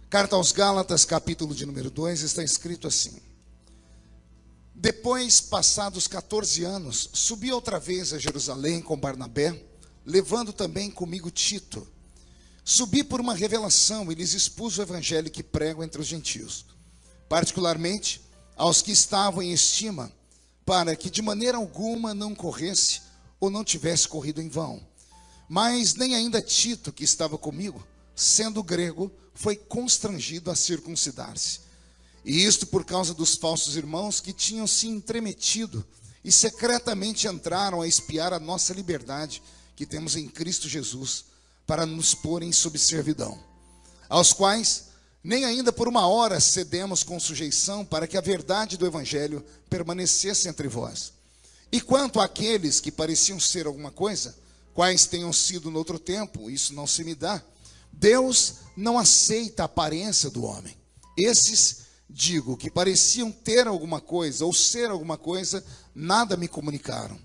Carta aos Gálatas, capítulo de número 2, está escrito assim: Depois, passados 14 anos, subi outra vez a Jerusalém com Barnabé, levando também comigo Tito. Subi por uma revelação e lhes expus o evangelho que prego entre os gentios, particularmente aos que estavam em estima, para que de maneira alguma não corresse ou não tivesse corrido em vão. Mas nem ainda Tito, que estava comigo, sendo grego, foi constrangido a circuncidar-se. E isto por causa dos falsos irmãos que tinham se entremetido e secretamente entraram a espiar a nossa liberdade que temos em Cristo Jesus, para nos porem sob servidão, aos quais nem ainda por uma hora cedemos com sujeição, para que a verdade do evangelho permanecesse entre vós. E quanto àqueles que pareciam ser alguma coisa, quais tenham sido noutro tempo, isso não se me dá. Deus não aceita a aparência do homem. Esses, digo, que pareciam ter alguma coisa ou ser alguma coisa, nada me comunicaram.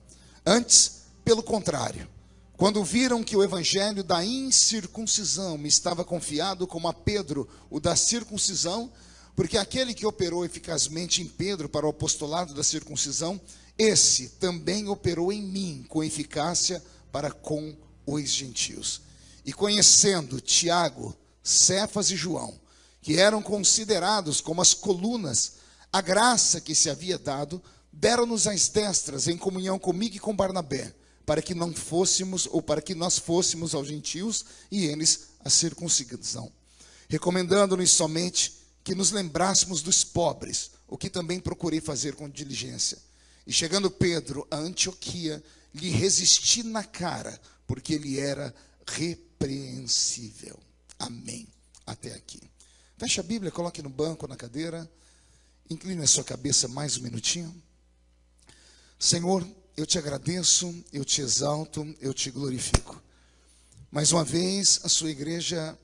Antes, pelo contrário, quando viram que o evangelho da incircuncisão me estava confiado, como a Pedro o da circuncisão, porque aquele que operou eficazmente em Pedro para o apostolado da circuncisão, esse também operou em mim com eficácia para com os gentios. E conhecendo Tiago, Cefas e João, que eram considerados como as colunas, a graça que se havia dado, deram-nos as destras em comunhão comigo e com Barnabé, para que não fôssemos, ou para que nós fôssemos aos gentios e eles a circuncisão, recomendando-nos somente que nos lembrássemos dos pobres, o que também procurei fazer com diligência. E chegando Pedro a Antioquia, lhe resisti na cara, porque ele era repreensível. Amém. Até aqui. Feche a Bíblia, coloque no banco, na cadeira, incline a sua cabeça mais um minutinho. Senhor, eu te agradeço, eu te exalto, eu te glorifico. Mais uma vez, a sua igreja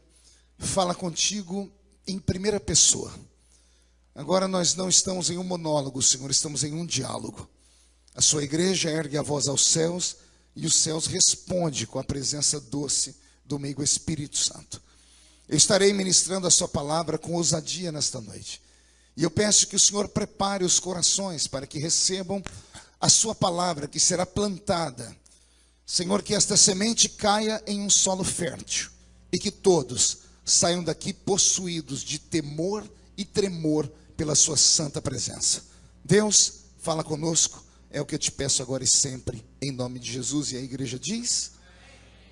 fala contigo em primeira pessoa. Agora nós não estamos em um monólogo, Senhor, estamos em um diálogo. A sua igreja ergue a voz aos céus e os céus respondem com a presença doce do meigo Espírito Santo. Eu estarei ministrando a sua palavra com ousadia nesta noite. E eu peço que o Senhor prepare os corações para que recebam a sua palavra que será plantada. Senhor, que esta semente caia em um solo fértil e que todos saiam daqui possuídos de temor e tremor pela sua santa presença. Deus, fala conosco, é o que eu te peço agora e sempre, em nome de Jesus. E a igreja diz: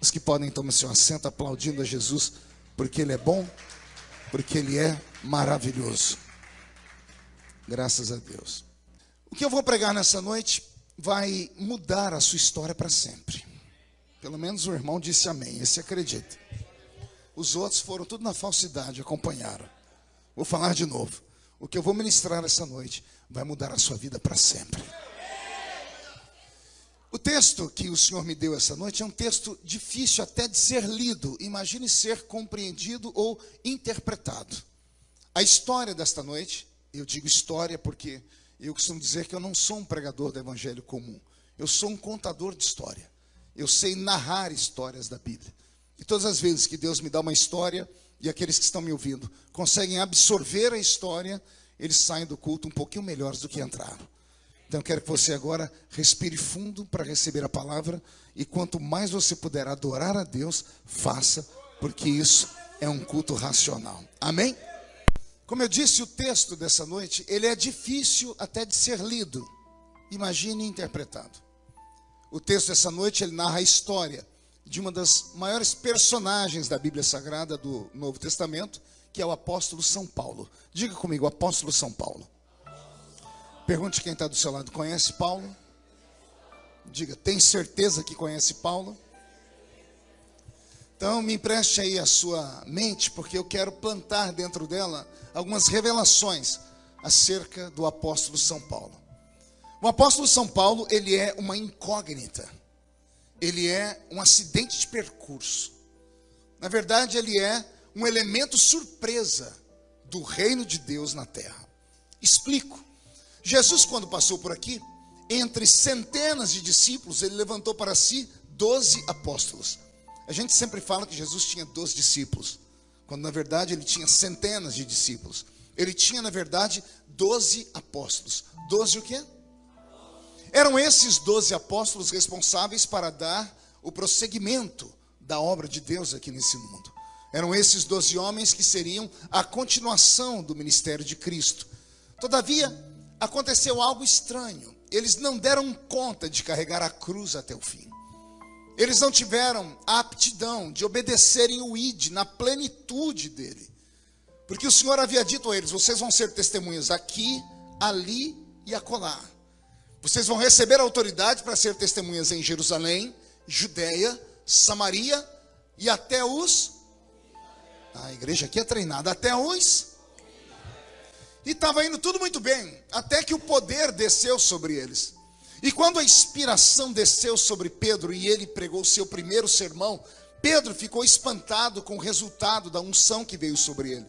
os que podem tomar seu assento aplaudindo a Jesus, porque Ele é bom, porque Ele é maravilhoso. Graças a Deus. O que eu vou pregar nessa noite vai mudar a sua história para sempre. Pelo menos o irmão disse amém, esse acredita. Os outros foram tudo na falsidade, acompanharam. Vou falar de novo. O que eu vou ministrar essa noite vai mudar a sua vida para sempre. O texto que o Senhor me deu essa noite é um texto difícil até de ser lido. Imagine ser compreendido ou interpretado. A história desta noite, eu digo história porque eu costumo dizer que eu não sou um pregador do evangelho comum. Eu sou um contador de história. Eu sei narrar histórias da Bíblia. E todas as vezes que Deus me dá uma história, e aqueles que estão me ouvindo conseguem absorver a história, eles saem do culto um pouquinho melhores do que entraram. Então eu quero que você agora respire fundo para receber a palavra. E quanto mais você puder adorar a Deus, faça, porque isso é um culto racional. Amém? Como eu disse, o texto dessa noite, ele é difícil até de ser lido. Imagine interpretado. O texto dessa noite, ele narra a história de uma das maiores personagens da Bíblia Sagrada do Novo Testamento, que é o apóstolo São Paulo. Diga comigo, apóstolo São Paulo. Pergunte quem está do seu lado, conhece Paulo? Diga, tem certeza que conhece Paulo? Então me empreste aí a sua mente, porque eu quero plantar dentro dela algumas revelações acerca do apóstolo São Paulo. O apóstolo São Paulo, ele é uma incógnita. Ele é um acidente de percurso. Na verdade, ele é um elemento surpresa do reino de Deus na terra. Explico. Jesus, quando passou por aqui, entre centenas de discípulos, ele levantou para si 12 apóstolos. A gente sempre fala que Jesus tinha 12 discípulos. quando na verdade ele tinha centenas de discípulos. Ele tinha na verdade 12 apóstolos. 12 o quê? Eram esses 12 apóstolos responsáveis para dar o prosseguimento da obra de Deus aqui nesse mundo. Eram esses 12 homens que seriam a continuação do ministério de Cristo. Todavia, aconteceu algo estranho. Eles não deram conta de carregar a cruz até o fim. Eles não tiveram a aptidão de obedecerem o ID na plenitude dele. Porque o Senhor havia dito a eles: vocês vão ser testemunhas aqui, ali e acolá. Vocês vão receber autoridade para ser testemunhas em Jerusalém, Judeia, Samaria e até os... A igreja aqui é treinada até os... E estava indo tudo muito bem, até que o poder desceu sobre eles. E quando a inspiração desceu sobre Pedro e ele pregou o seu primeiro sermão, Pedro ficou espantado com o resultado da unção que veio sobre ele.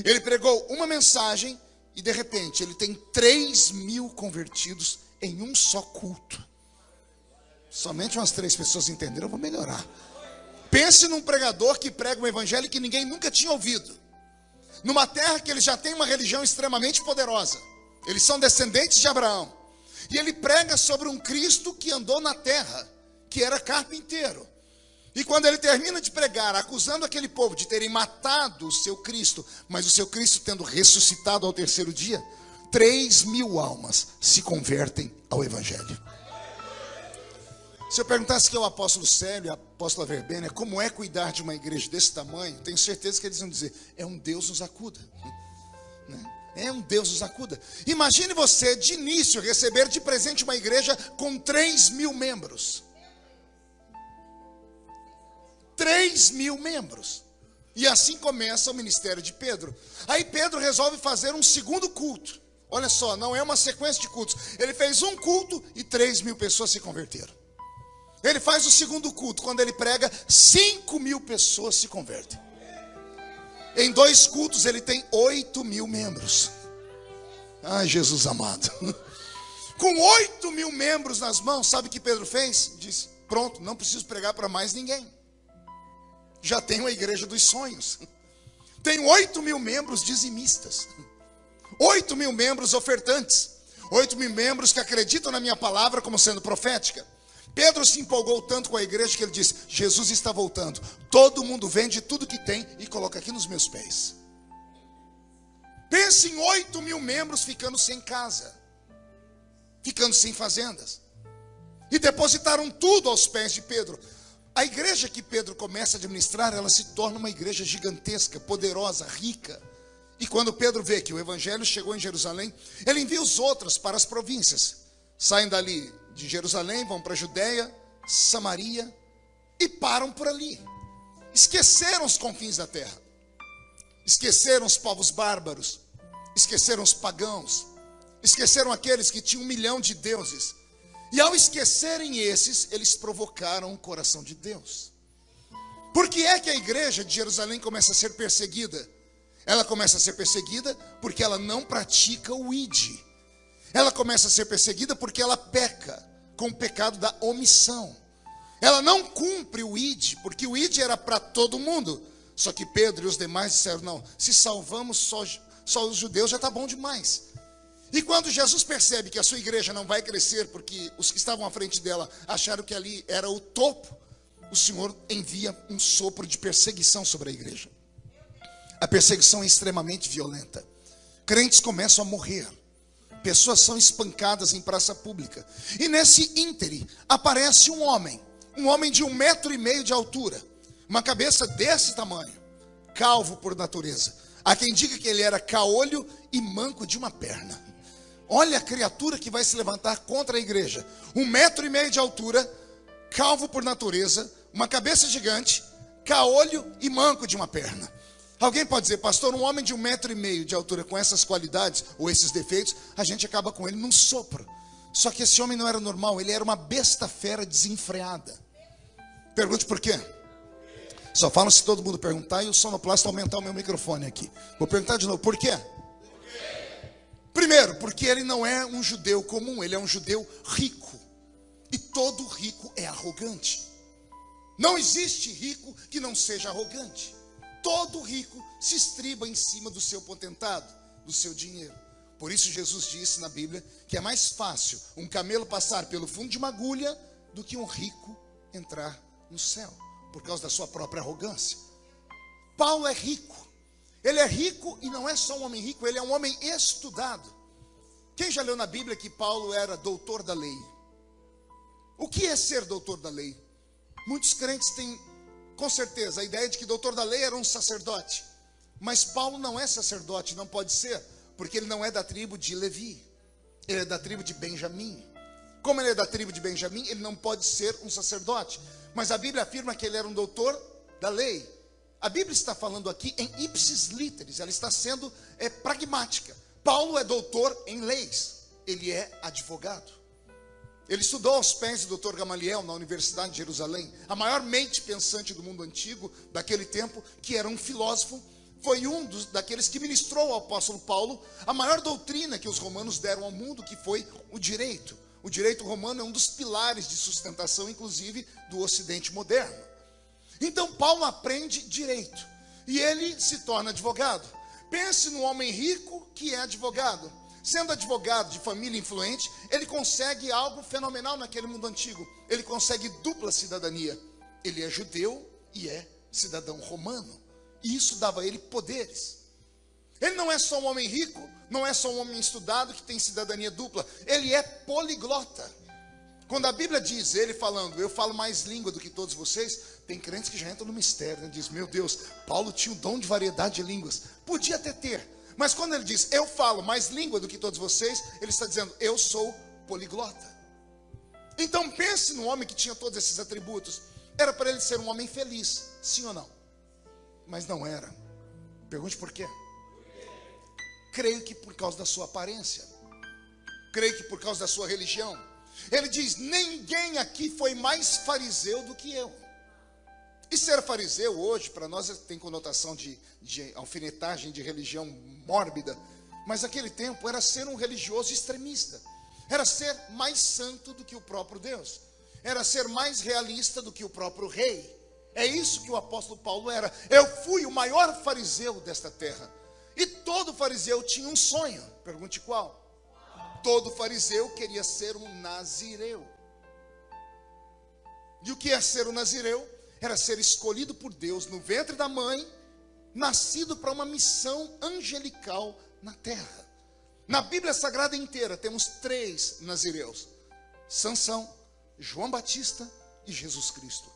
Ele pregou uma mensagem e de repente ele tem 3.000 convertidos em um só culto. Somente umas 3 pessoas entenderam, eu vou melhorar. Pense num pregador que prega um evangelho que ninguém nunca tinha ouvido. Numa terra que eles já têm uma religião extremamente poderosa. Eles são descendentes de Abraão. E ele prega sobre um Cristo que andou na terra, que era carpinteiro. E quando ele termina de pregar, acusando aquele povo de terem matado o seu Cristo, mas o seu Cristo tendo ressuscitado ao 3º dia, 3.000 almas se convertem ao evangelho. Se eu perguntasse aqui ao apóstolo Célio e à apóstola Verbênia como é cuidar de uma igreja desse tamanho, tenho certeza que eles vão dizer: é um Deus nos acuda. É um Deus nos acuda. Imagine você de início receber de presente uma igreja com 3.000 membros. 3.000 membros. E assim começa o ministério de Pedro. Aí Pedro resolve fazer um segundo culto. Olha só, não é uma sequência de cultos. Ele fez um culto e 3.000 pessoas se converteram. Ele faz o segundo culto, quando ele prega, 5.000 pessoas se convertem. Em 2 cultos ele tem 8.000 membros. Ai, Jesus amado. Com 8.000 membros nas mãos, sabe o que Pedro fez? Disse: pronto, não preciso pregar para mais ninguém. Já tenho a igreja dos sonhos. Tenho 8.000 membros dizimistas. 8.000 membros ofertantes. 8.000 membros que acreditam na minha palavra como sendo profética. Pedro se empolgou tanto com a igreja que ele disse: Jesus está voltando. Todo mundo vende tudo que tem e coloca aqui nos meus pés. Pense em 8.000 membros ficando sem casa, ficando sem fazendas. E depositaram tudo aos pés de Pedro. A igreja que Pedro começa a administrar, ela se torna uma igreja gigantesca, poderosa, rica. E quando Pedro vê que o evangelho chegou em Jerusalém, ele envia os outros para as províncias. Saem dali de Jerusalém, vão para a Judeia, Samaria e param por ali. Esqueceram os confins da terra. Esqueceram os povos bárbaros. Esqueceram os pagãos. Esqueceram aqueles que tinham 1 milhão de deuses. E ao esquecerem esses, eles provocaram o coração de Deus. Por que é que a igreja de Jerusalém começa a ser perseguida? Ela começa a ser perseguida porque ela não pratica o ID. Ela começa a ser perseguida porque ela peca com o pecado da omissão. Ela não cumpre o ID, porque o ID era para todo mundo. Só que Pedro e os demais disseram: não, se salvamos só os judeus já está bom demais. E quando Jesus percebe que a sua igreja não vai crescer, porque os que estavam à frente dela acharam que ali era o topo, o Senhor envia um sopro de perseguição sobre a igreja. A perseguição é extremamente violenta. Crentes começam a morrer. Pessoas são espancadas em praça pública. E nesse íntere aparece um homem de 1,5 metro de altura, uma cabeça desse tamanho, calvo por natureza. Há quem diga que ele era caolho e manco de uma perna. Olha a criatura que vai se levantar contra a igreja. 1,5 metro de altura, calvo por natureza, uma cabeça gigante, caolho e manco de uma perna. Alguém pode dizer: pastor, um homem de 1,5 metro de altura com essas qualidades ou esses defeitos, a gente acaba com ele num sopro. Só que esse homem não era normal, ele era uma besta fera desenfreada. Pergunte por quê? Só falo se todo mundo perguntar, e o sonoplasta aumentar o meu microfone aqui. Vou perguntar de novo, por quê? Primeiro, porque ele não é um judeu comum, ele é um judeu rico. E todo rico é arrogante. Não existe rico que não seja arrogante. todo rico se estriba em cima do seu potentado, do seu dinheiro. Por isso Jesus disse na Bíblia que é mais fácil um camelo passar pelo fundo de uma agulha do que um rico entrar no céu, por causa da sua própria arrogância. Paulo é rico. Ele é rico e não é só um homem rico, ele é um homem estudado. Quem já leu na Bíblia que Paulo era doutor da lei? O que é ser doutor da lei? Muitos crentes têm, com certeza, a ideia de que doutor da lei era um sacerdote. Mas Paulo não é sacerdote, não pode ser, porque ele não é da tribo de Levi. Ele é da tribo de Benjamim. Como ele é da tribo de Benjamim, ele não pode ser um sacerdote. Mas a Bíblia afirma que ele era um doutor da lei. A Bíblia está falando aqui em ipsis literis, ela está sendo pragmática. Paulo é doutor em leis, ele é advogado. Ele estudou aos pés do Dr. Gamaliel na Universidade de Jerusalém, a maior mente pensante do mundo antigo, daquele tempo, que era um filósofo, foi daqueles que ministrou ao apóstolo Paulo a maior doutrina que os romanos deram ao mundo, que foi o direito. O direito romano é um dos pilares de sustentação, inclusive, do Ocidente moderno. Então Paulo aprende direito e ele se torna advogado. Pense no homem rico que é advogado. Sendo advogado de família influente, ele consegue algo fenomenal naquele mundo antigo. Ele consegue dupla cidadania. Ele é judeu e é cidadão romano. E isso dava a ele poderes. Ele não é só um homem rico, não é só um homem estudado que tem cidadania dupla. Ele é poliglota. Quando a Bíblia diz, ele falando, eu falo mais língua do que todos vocês, tem crentes que já entram no mistério, né? Diz, meu Deus, Paulo tinha um dom de variedade de línguas. Podia até ter, mas quando ele diz, eu falo mais língua do que todos vocês, ele está dizendo, eu sou poliglota. Então pense no homem que tinha todos esses atributos. Era para ele ser um homem feliz, sim ou não? Mas não era. Pergunte por quê? Creio que por causa da sua aparência. Creio que por causa da sua religião. Ele diz, ninguém aqui foi mais fariseu do que eu. E ser fariseu hoje, para nós tem conotação de alfinetagem, de religião mórbida. Mas naquele tempo era ser um religioso extremista. Era ser mais santo do que o próprio Deus. Era ser mais realista do que o próprio rei. É isso que o apóstolo Paulo era. Eu fui o maior fariseu desta terra. E todo fariseu tinha um sonho. Pergunte qual? Todo fariseu queria ser um nazireu. E o que é ser um nazireu? Era ser escolhido por Deus no ventre da mãe, nascido para uma missão angelical na terra. Na Bíblia Sagrada inteira temos 3 nazireus: Sansão, João Batista e Jesus Cristo.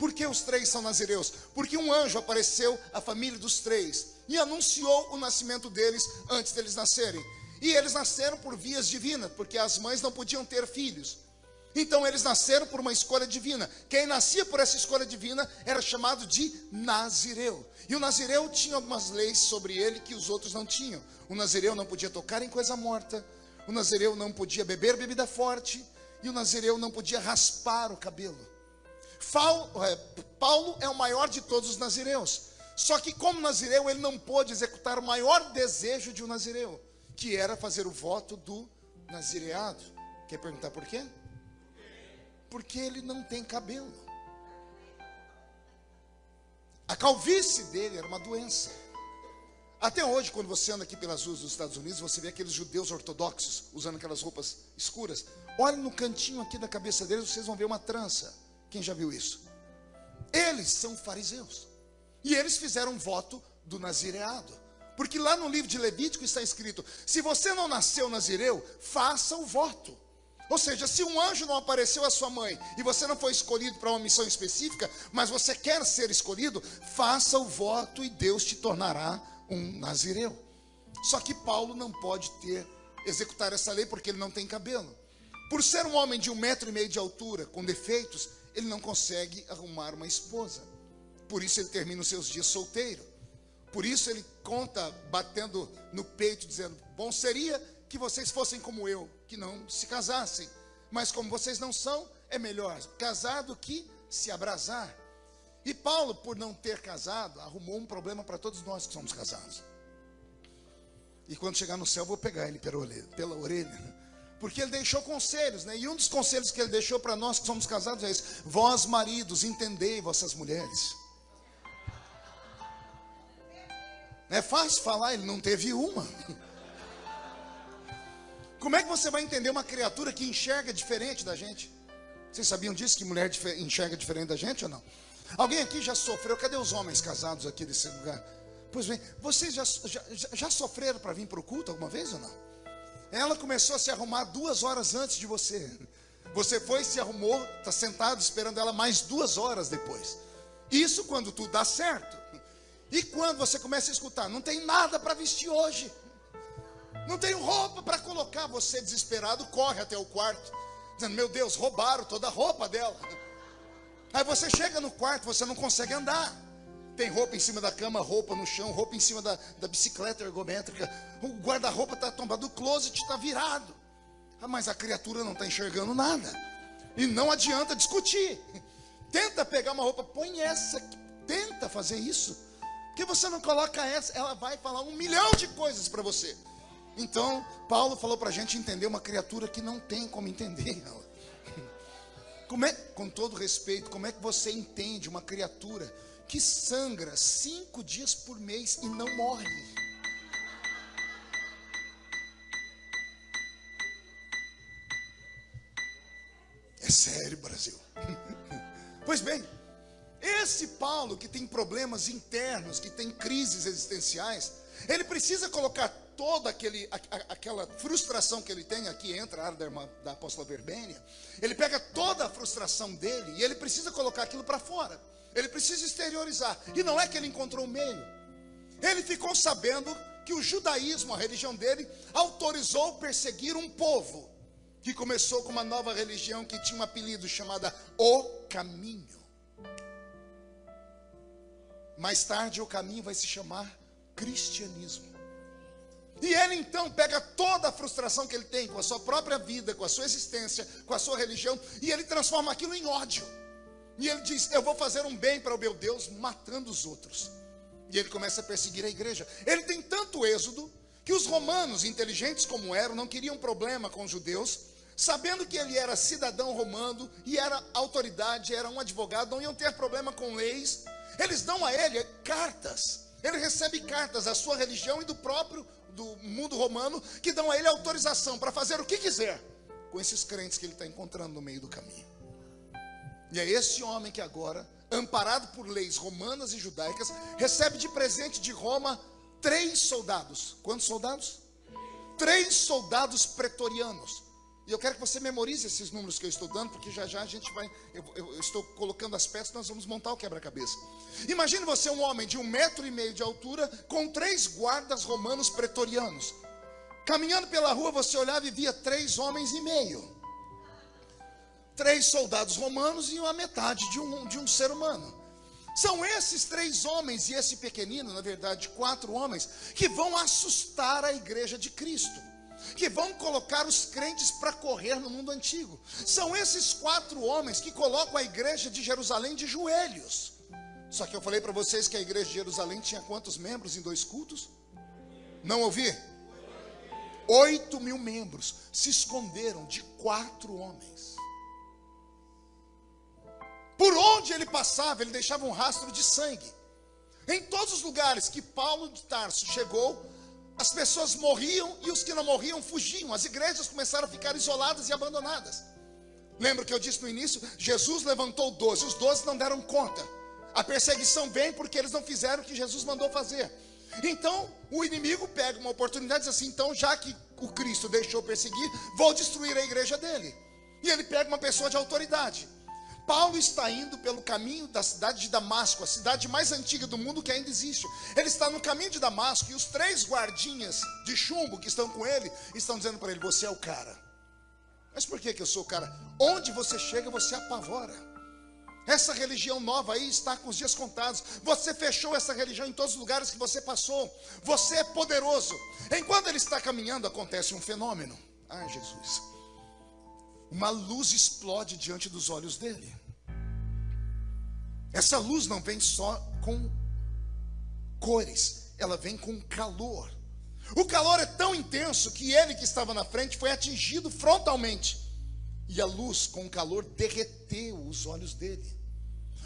Por que os 3 são nazireus? Porque um anjo apareceu à família dos 3 e anunciou o nascimento deles antes deles nascerem. E eles nasceram por vias divinas, porque as mães não podiam ter filhos. Então eles nasceram por uma escolha divina. Quem nascia por essa escolha divina era chamado de nazireu. E o nazireu tinha algumas leis sobre ele que os outros não tinham. O nazireu não podia tocar em coisa morta. O nazireu não podia beber bebida forte. E o nazireu não podia raspar o cabelo. Paulo é o maior de todos os nazireus. Só que como nazireu ele não pôde executar o maior desejo de um nazireu, que era fazer o voto do nazireado. Quer perguntar por quê? Porque ele não tem cabelo. A calvície dele era uma doença. Até hoje, quando você anda aqui pelas ruas dos Estados Unidos, você vê aqueles judeus ortodoxos usando aquelas roupas escuras. Olhe no cantinho aqui da cabeça deles, vocês vão ver uma trança. Quem já viu isso? Eles são fariseus. E eles fizeram um voto do nazireado. Porque lá no livro de Levítico está escrito, se você não nasceu nazireu, faça o voto. Ou seja, se um anjo não apareceu à sua mãe e você não foi escolhido para uma missão específica, mas você quer ser escolhido, faça o voto e Deus te tornará um nazireu. Só que Paulo não pode executar essa lei porque ele não tem cabelo. Por ser um homem de 1,5 metro de altura, com defeitos, ele não consegue arrumar uma esposa. Por isso ele termina os seus dias solteiro. Por isso ele conta, batendo no peito, dizendo, bom seria que vocês fossem como eu, que não se casassem. Mas como vocês não são, é melhor casar do que se abrasar. E Paulo, por não ter casado, arrumou um problema para todos nós que somos casados. E quando chegar no céu, eu vou pegar ele pela orelha, né? Porque ele deixou conselhos, né? E um dos conselhos que ele deixou para nós que somos casados é esse: vós maridos, entendei vossas mulheres. É fácil falar, ele não teve uma. Como é que você vai entender uma criatura que enxerga diferente da gente? Vocês sabiam disso, que mulher enxerga diferente da gente ou não? Alguém aqui já sofreu? Cadê os homens casados aqui desse lugar? Pois bem, vocês já sofreram para vir para o culto alguma vez ou não? Ela começou a se arrumar 2 horas antes de você. Você foi, se arrumou, está sentado esperando ela mais 2 horas depois. Isso quando tudo dá certo. E quando você começa a escutar, não tem nada para vestir hoje, não tenho roupa para colocar, você desesperado corre até o quarto, dizendo, meu Deus, roubaram toda a roupa dela. Aí você chega no quarto, você não consegue andar. Tem roupa em cima da cama, roupa no chão, roupa em cima da bicicleta ergométrica. O guarda-roupa está tombado, o closet está virado. Mas a criatura não está enxergando nada. E não adianta discutir. Tenta pegar uma roupa, põe essa, tenta fazer isso. Porque você não coloca essa, ela vai falar 1 milhão de coisas para você. Então, Paulo falou para a gente entender uma criatura que não tem como entender ela. Com todo respeito, como é que você entende uma criatura que sangra 5 dias por mês e não morre? É sério, Brasil. Pois bem, esse Paulo que tem problemas internos, que tem crises existenciais, ele precisa colocar toda aquela frustração que ele tem. Aqui entra a área da apóstola Verbênia. Ele pega toda a frustração dele e ele precisa colocar aquilo para fora. Ele precisa exteriorizar. E não é que ele encontrou um meio. Ele ficou sabendo que o judaísmo, a religião dele, autorizou perseguir um povo que começou com uma nova religião que tinha um apelido chamado O Caminho. Mais tarde o caminho vai se chamar cristianismo. E ele então pega toda a frustração que ele tem com a sua própria vida, com a sua existência, com a sua religião, e ele transforma aquilo em ódio. E ele diz, eu vou fazer um bem para o meu Deus, matando os outros. E ele começa a perseguir a igreja. Ele tem tanto êxodo, que os romanos, inteligentes como eram, não queriam problema com os judeus, sabendo que ele era cidadão romano, e era autoridade, era um advogado, não iam ter problema com leis. Eles dão a ele cartas. Ele recebe cartas da sua religião e do mundo romano, que dão a ele autorização para fazer o que quiser com esses crentes que ele está encontrando no meio do caminho. E é esse homem que agora, amparado por leis romanas e judaicas, recebe de presente de Roma 3 soldados. Quantos soldados? 3 soldados pretorianos. E eu quero que você memorize esses números que eu estou dando, porque já já a gente vai, eu estou colocando as peças, nós vamos montar o quebra-cabeça. Imagine você um homem de 1,5 metros de altura, com 3 guardas romanos pretorianos. Caminhando pela rua, você olhava e via 3,5 homens. 3 soldados romanos e a metade de um ser humano. São esses 3 homens e esse pequenino, na verdade 4 homens, que vão assustar a igreja de Cristo, que vão colocar os crentes para correr no mundo antigo. São esses 4 homens que colocam a igreja de Jerusalém de joelhos. Só que eu falei para vocês que a igreja de Jerusalém tinha quantos membros em 2 cultos? Não ouvi? 8.000 membros se esconderam de 4 homens. Por onde ele passava, ele deixava um rastro de sangue. Em todos os lugares que Paulo de Tarso chegou, as pessoas morriam e os que não morriam fugiam. As igrejas começaram a ficar isoladas e abandonadas. Lembra que eu disse no início? Jesus levantou 12, os 12 não deram conta. A perseguição vem porque eles não fizeram o que Jesus mandou fazer. Então o inimigo pega uma oportunidade e diz assim, então já que o Cristo deixou perseguir, vou destruir a igreja dele. E ele pega uma pessoa de autoridade. Paulo está indo pelo caminho da cidade de Damasco, a cidade mais antiga do mundo que ainda existe. Ele está no caminho de Damasco e os 3 guardinhas de chumbo que estão com ele, estão dizendo para ele, você é o cara. Mas por que eu sou o cara? Onde você chega, você apavora. Essa religião nova aí está com os dias contados. Você fechou essa religião em todos os lugares que você passou. Você é poderoso. Enquanto ele está caminhando, acontece um fenômeno. Ai, Jesus. Uma luz explode diante dos olhos dele. Essa luz não vem só com cores, ela vem com calor. O calor é tão intenso que ele que estava na frente foi atingido frontalmente. E a luz com o calor derreteu os olhos dele.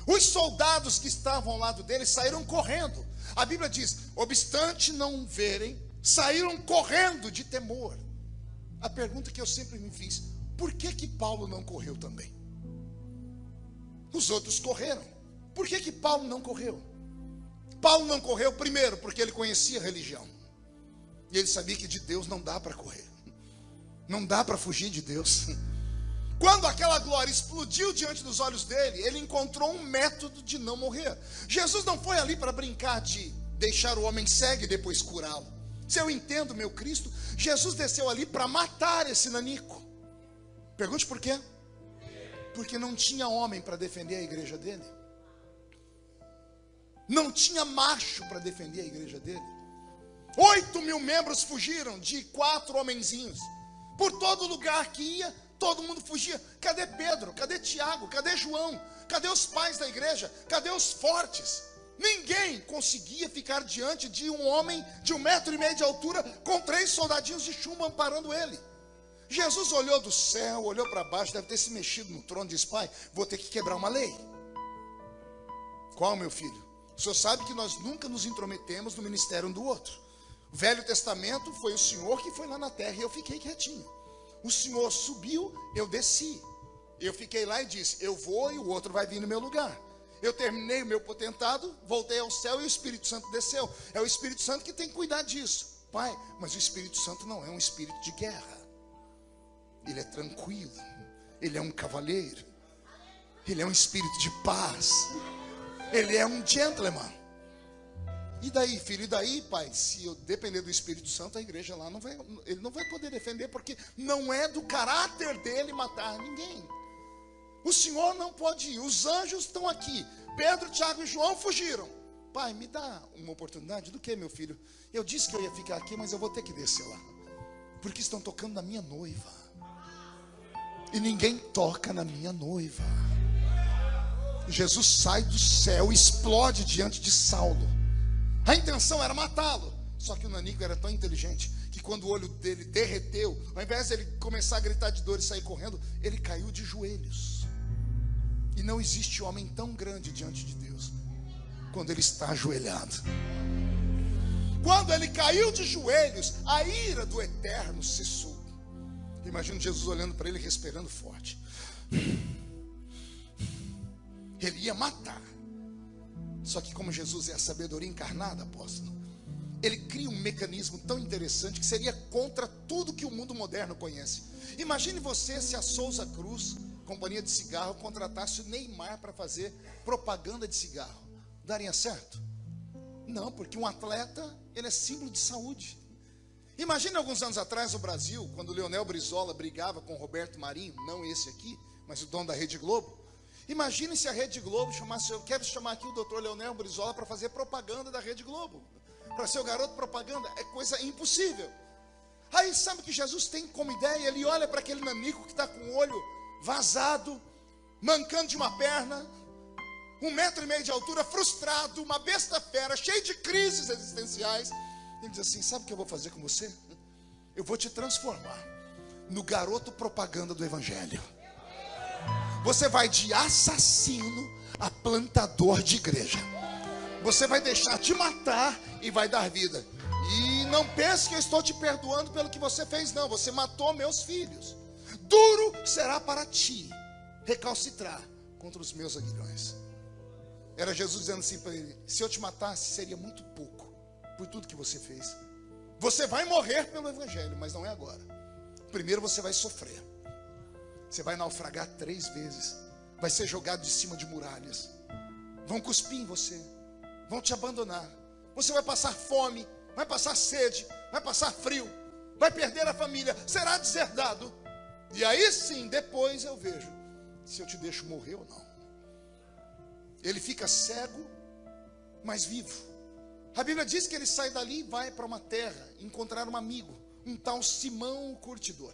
Os soldados que estavam ao lado dele saíram correndo. A Bíblia diz, obstante não verem, saíram correndo de temor. A pergunta que eu sempre me fiz, por que Paulo não correu também? Os outros correram. Por que Paulo não correu? Paulo não correu primeiro porque ele conhecia a religião. E ele sabia que de Deus não dá para correr. Não dá para fugir de Deus. Quando aquela glória explodiu diante dos olhos dele, ele encontrou um método de não morrer. Jesus não foi ali para brincar de deixar o homem cego e depois curá-lo. Se eu entendo, meu Cristo, Jesus desceu ali para matar esse nanico. Pergunte por quê? Porque não tinha homem para defender a igreja dele. Não tinha macho para defender a igreja dele. 8.000 membros fugiram de 4 homenzinhos. Por todo lugar que ia, todo mundo fugia. Cadê Pedro? Cadê Tiago? Cadê João? Cadê os pais da igreja? Cadê os fortes? Ninguém conseguia ficar diante de um homem de 1,5 metro de altura com 3 soldadinhos de chumbo amparando ele. Jesus olhou do céu, olhou para baixo, deve ter se mexido no trono e disse, pai, vou ter que quebrar uma lei. Qual, meu filho? O senhor sabe que nós nunca nos intrometemos no ministério um do outro. O Velho Testamento foi o Senhor que foi lá na terra e eu fiquei quietinho. O Senhor subiu, eu desci. Eu fiquei lá e disse, eu vou e o outro vai vir no meu lugar. Eu terminei o meu potentado, voltei ao céu e o Espírito Santo desceu. É o Espírito Santo que tem que cuidar disso. Pai, mas o Espírito Santo não é um espírito de guerra. Ele é tranquilo. Ele é um cavalheiro. Ele é um espírito de paz. Ele é um gentleman. E daí, filho? E daí, pai? Se eu depender do Espírito Santo, a igreja lá ele não vai poder defender, porque não é do caráter dele matar ninguém. O Senhor não pode ir. Os anjos estão aqui. Pedro, Tiago e João fugiram. Pai, me dá uma oportunidade. Do que, meu filho? Eu disse que eu ia ficar aqui, mas eu vou ter que descer lá, porque estão tocando na minha noiva. E ninguém toca na minha noiva. Jesus sai do céu, explode diante de Saulo. A intenção era matá-lo. Só que o nanico era tão inteligente que quando o olho dele derreteu, ao invés de ele começar a gritar de dor e sair correndo, ele caiu de joelhos. E não existe homem tão grande diante de Deus quando ele está ajoelhado. Quando ele caiu de joelhos, a ira do Eterno cessou. Imagino Jesus olhando para ele, respirando forte. Ele ia matar. Só que como Jesus é a sabedoria encarnada, apóstolo, ele cria um mecanismo tão interessante que seria contra tudo que o mundo moderno conhece. Imagine você se a Souza Cruz, companhia de cigarro, contratasse o Neymar para fazer propaganda de cigarro. Daria certo? Não, porque um atleta, ele é símbolo de saúde. Imagine alguns anos atrás no Brasil, quando o Leonel Brizola brigava com o Roberto Marinho, não esse aqui, mas o dono da Rede Globo. Imagine se a Rede Globo chamasse, eu quero chamar aqui o doutor Leonel Brizola para fazer propaganda da Rede Globo, para ser o garoto propaganda. É coisa impossível. Aí sabe o que Jesus tem como ideia? Ele olha para aquele nanico que está com o olho vazado, mancando de uma perna, 1,5 metro de altura, frustrado, uma besta fera, cheio de crises existenciais. Ele diz assim, sabe o que eu vou fazer com você? Eu vou te transformar no garoto propaganda do Evangelho. Você vai de assassino a plantador de igreja. Você vai deixar de matar e vai dar vida. E não pense que eu estou te perdoando pelo que você fez, não. Você matou meus filhos. Duro será para ti recalcitrar contra os meus aguilhões. Era Jesus dizendo assim para ele, se eu te matasse seria muito pouco por tudo que você fez. Você vai morrer pelo Evangelho, mas não é agora. Primeiro você vai sofrer. Você vai naufragar 3 vezes. Vai ser jogado de cima de muralhas. Vão cuspir em você. Vão te abandonar. Você vai passar fome. Vai passar sede. Vai passar frio. Vai perder a família. Será deserdado. E aí sim, depois eu vejo se eu te deixo morrer ou não. Ele fica cego, mas vivo. A Bíblia diz que ele sai dali e vai para uma terra encontrar um amigo, um tal Simão o Curtidor.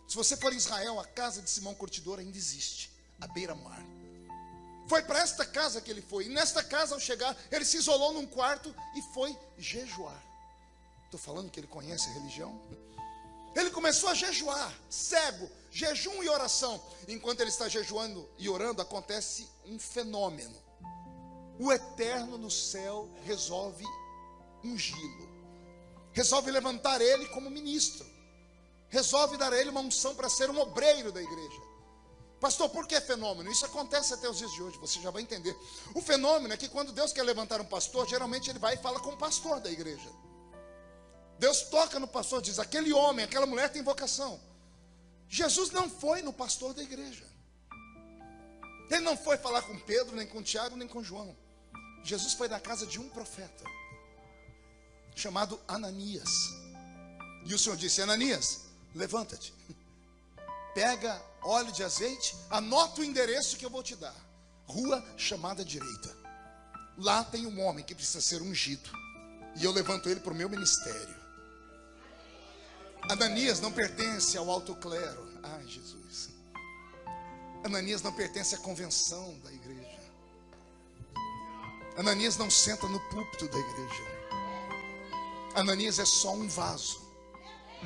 Se você for em Israel, a casa de Simão Curtidor ainda existe, à beira-mar. Foi para esta casa que ele foi. E nesta casa, ao chegar, ele se isolou num quarto e foi jejuar. Estou falando que ele conhece a religião? Ele começou a jejuar, cego, jejum e oração. Enquanto ele está jejuando e orando, acontece um fenômeno. O Eterno no céu resolve ungí-lo, resolve levantar ele como ministro, resolve dar a ele uma unção para ser um obreiro da igreja. Pastor, por que fenômeno? Isso acontece até os dias de hoje, você já vai entender. O fenômeno é que quando Deus quer levantar um pastor, geralmente ele vai e fala com o pastor da igreja. Deus toca no pastor, diz, aquele homem, aquela mulher tem vocação. Jesus não foi no pastor da igreja. Ele não foi falar com Pedro, nem com Tiago, nem com João. Jesus foi na casa de um profeta, chamado Ananias. E o Senhor disse, Ananias, levanta-te, pega óleo de azeite, anota o endereço que eu vou te dar. Rua chamada direita. Lá tem um homem que precisa ser ungido, e eu levanto ele para o meu ministério. Ananias não pertence ao alto clero. Ai, Jesus. Ananias não pertence à convenção da igreja. Ananias não senta no púlpito da igreja. Ananias é só um vaso,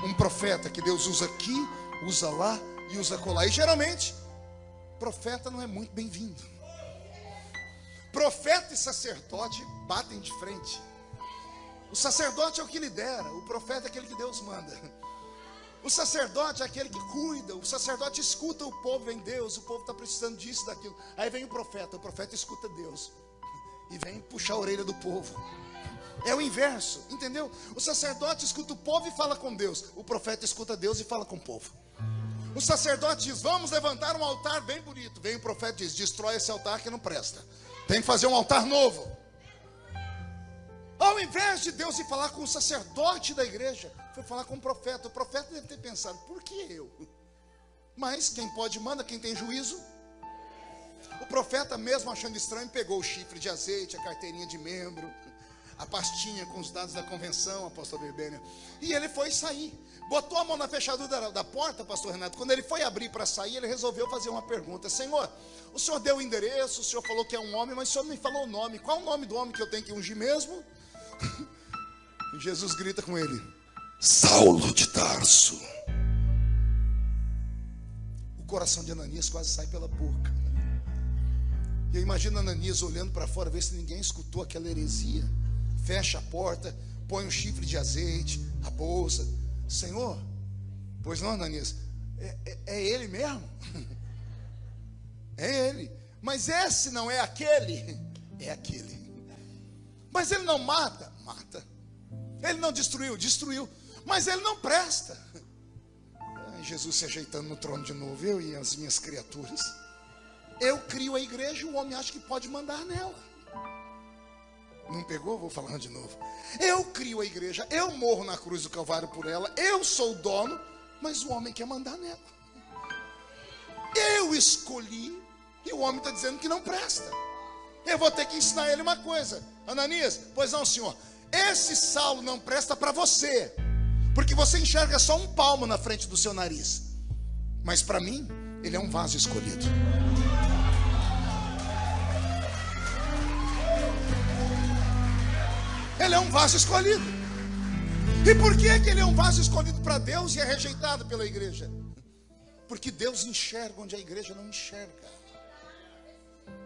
um profeta que Deus usa aqui, usa lá e usa acolá. E geralmente, profeta não é muito bem-vindo. Profeta e sacerdote batem de frente. O sacerdote é o que lidera, o profeta é aquele que Deus manda. O sacerdote é aquele que cuida, o sacerdote escuta o povo, vem Deus, o povo está precisando disso, daquilo. Aí vem o profeta escuta Deus e vem puxar a orelha do povo. É o inverso, entendeu? O sacerdote escuta o povo e fala com Deus, o profeta escuta Deus e fala com o povo. O sacerdote diz, vamos levantar um altar bem bonito. Vem o profeta e diz, destrói esse altar que não presta, tem que fazer um altar novo. Ao invés de Deus ir falar com o sacerdote da igreja, foi falar com o profeta. O profeta deve ter pensado, por que eu? Mas quem pode manda, quem tem juízo. O profeta, mesmo achando estranho, pegou o chifre de azeite, a carteirinha de membro, a pastinha com os dados da convenção, apóstolo Berbênia, e ele foi sair. Botou a mão na fechadura da porta, pastor Renato. Quando ele foi abrir para sair, ele resolveu fazer uma pergunta. Senhor, o senhor deu o endereço, o senhor falou que é um homem, mas o senhor não me falou o nome. Qual o nome do homem que eu tenho que ungir mesmo? E Jesus grita com ele, Saulo de Tarso. O coração de Ananias quase sai pela boca. E eu imagino Ananias olhando para fora, ver se ninguém escutou aquela heresia. Fecha a porta, põe um chifre de azeite, a bolsa. Senhor, pois não, Ananias, é ele mesmo? É ele. Mas esse não é aquele? É aquele. Mas ele não mata? Mata. Ele não destruiu? Destruiu. Mas ele não presta. Ai, Jesus se ajeitando no trono de novo, eu e as minhas criaturas. Eu crio a igreja e o homem acha que pode mandar nela. Não pegou? Vou falando de novo. Eu crio a igreja, eu morro na cruz do Calvário por ela, eu sou o dono, mas o homem quer mandar nela. Eu escolhi e o homem está dizendo que não presta. Eu vou ter que ensinar ele uma coisa. Ananias, pois não, senhor, esse Saulo não presta para você, porque você enxerga só um palmo na frente do seu nariz. Mas para mim, ele é um vaso escolhido. Ele é um vaso escolhido. E por que ele é um vaso escolhido para Deus e é rejeitado pela igreja? Porque Deus enxerga onde a igreja não enxerga.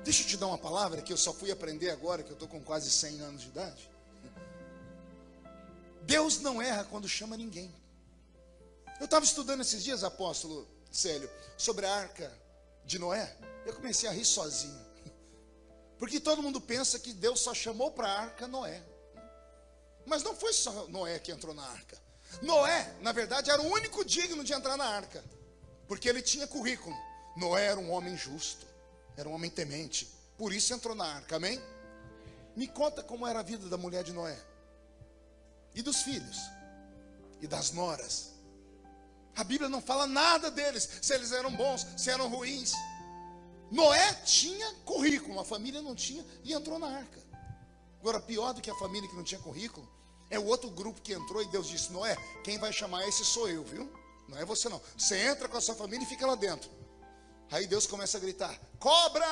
Deixa eu te dar uma palavra que eu só fui aprender agora, que eu estou com quase 100 anos de idade. Deus não erra quando chama ninguém. Eu estava estudando esses dias, apóstolo Célio, sobre a arca de Noé. Eu comecei a rir sozinho. Porque todo mundo pensa que Deus só chamou para a arca Noé. Mas não foi só Noé que entrou na arca. Noé, na verdade, era o único digno de entrar na arca, porque ele tinha currículo. Noé era um homem justo, era um homem temente, por isso entrou na arca, amém? Me conta como era a vida da mulher de Noé, e dos filhos, e das noras. A Bíblia não fala nada deles, se eles eram bons, se eram ruins. Noé tinha currículo, a família não tinha, e entrou na arca. Agora, pior do que a família que não tinha currículo, é o outro grupo que entrou e Deus disse, Noé, quem vai chamar esse sou eu, viu? Não é você não. Você entra com a sua família e fica lá dentro. Aí Deus começa a gritar, cobra,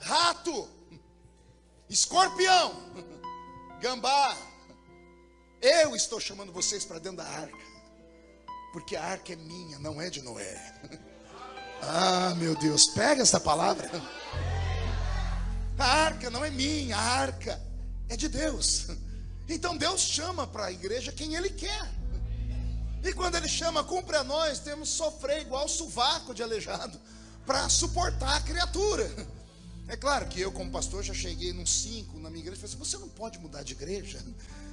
rato, escorpião, gambá, Eu estou chamando vocês para dentro da arca, porque a arca é minha, não é de Noé. Ah, meu Deus, pega essa palavra. A arca não é minha, a arca é de Deus. Então Deus chama para a igreja quem Ele quer. E quando Ele chama, cumpre a nós, temos que sofrer igual sovaco de aleijado para suportar a criatura. É claro que eu, como pastor, já cheguei num 5 na minha igreja e falei assim: você não pode mudar de igreja.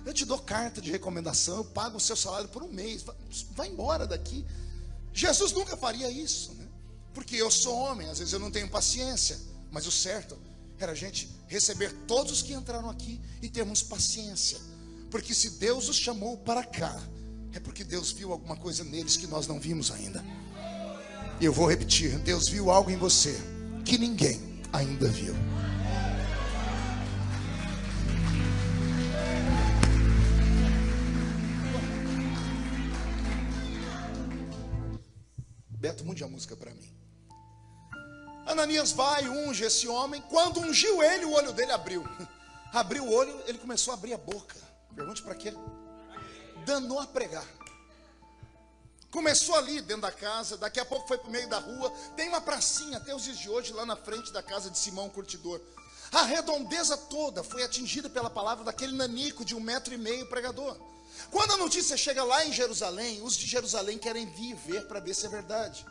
Eu te dou carta de recomendação, eu pago o seu salário por um mês, vai embora daqui. Jesus nunca faria isso, né? Porque eu sou homem, às vezes eu não tenho paciência. Mas o certo era a gente receber todos os que entraram aqui e termos paciência. Porque se Deus os chamou para cá, é porque Deus viu alguma coisa neles que nós não vimos ainda. E eu vou repetir: Deus viu algo em você que ninguém ainda viu. Beto, mude a música para mim. Ananias vai, unge esse homem. Quando ungiu ele, o olho dele abriu. Abriu o olho, ele começou a abrir a boca. Pergunte para quê? Danou a pregar. Começou ali dentro da casa, daqui a pouco foi para o meio da rua. Tem uma pracinha até os dias de hoje lá na frente da casa de Simão Curtidor. A redondeza toda foi atingida pela palavra daquele nanico de 1,5 metro pregador. Quando a notícia chega lá em Jerusalém, os de Jerusalém querem vir ver para ver se é verdade.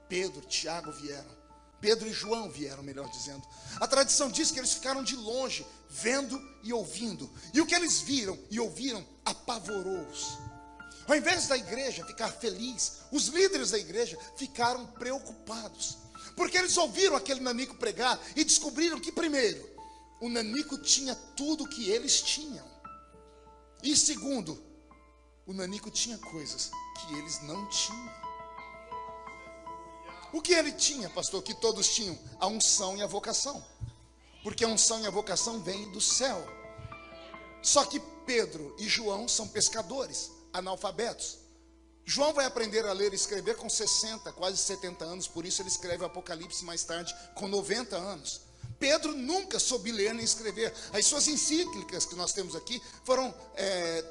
Pedro, Tiago vieram. Pedro e João vieram, melhor dizendo. A tradição diz que eles ficaram de longe, vendo e ouvindo. E o que eles viram e ouviram apavorou-os. Ao invés da igreja ficar feliz, os líderes da igreja ficaram preocupados. Porque eles ouviram aquele nanico pregar e descobriram que, primeiro, o nanico tinha tudo o que eles tinham. E segundo, o nanico tinha coisas que eles não tinham. O que ele tinha, pastor, que todos tinham? A unção e a vocação. Porque a unção e a vocação vêm do céu. Só que Pedro e João são pescadores, analfabetos. João vai aprender a ler e escrever com 60, quase 70 anos. Por isso ele escreve o Apocalipse mais tarde, com 90 anos. Pedro nunca soube ler nem escrever. As suas encíclicas que nós temos aqui foram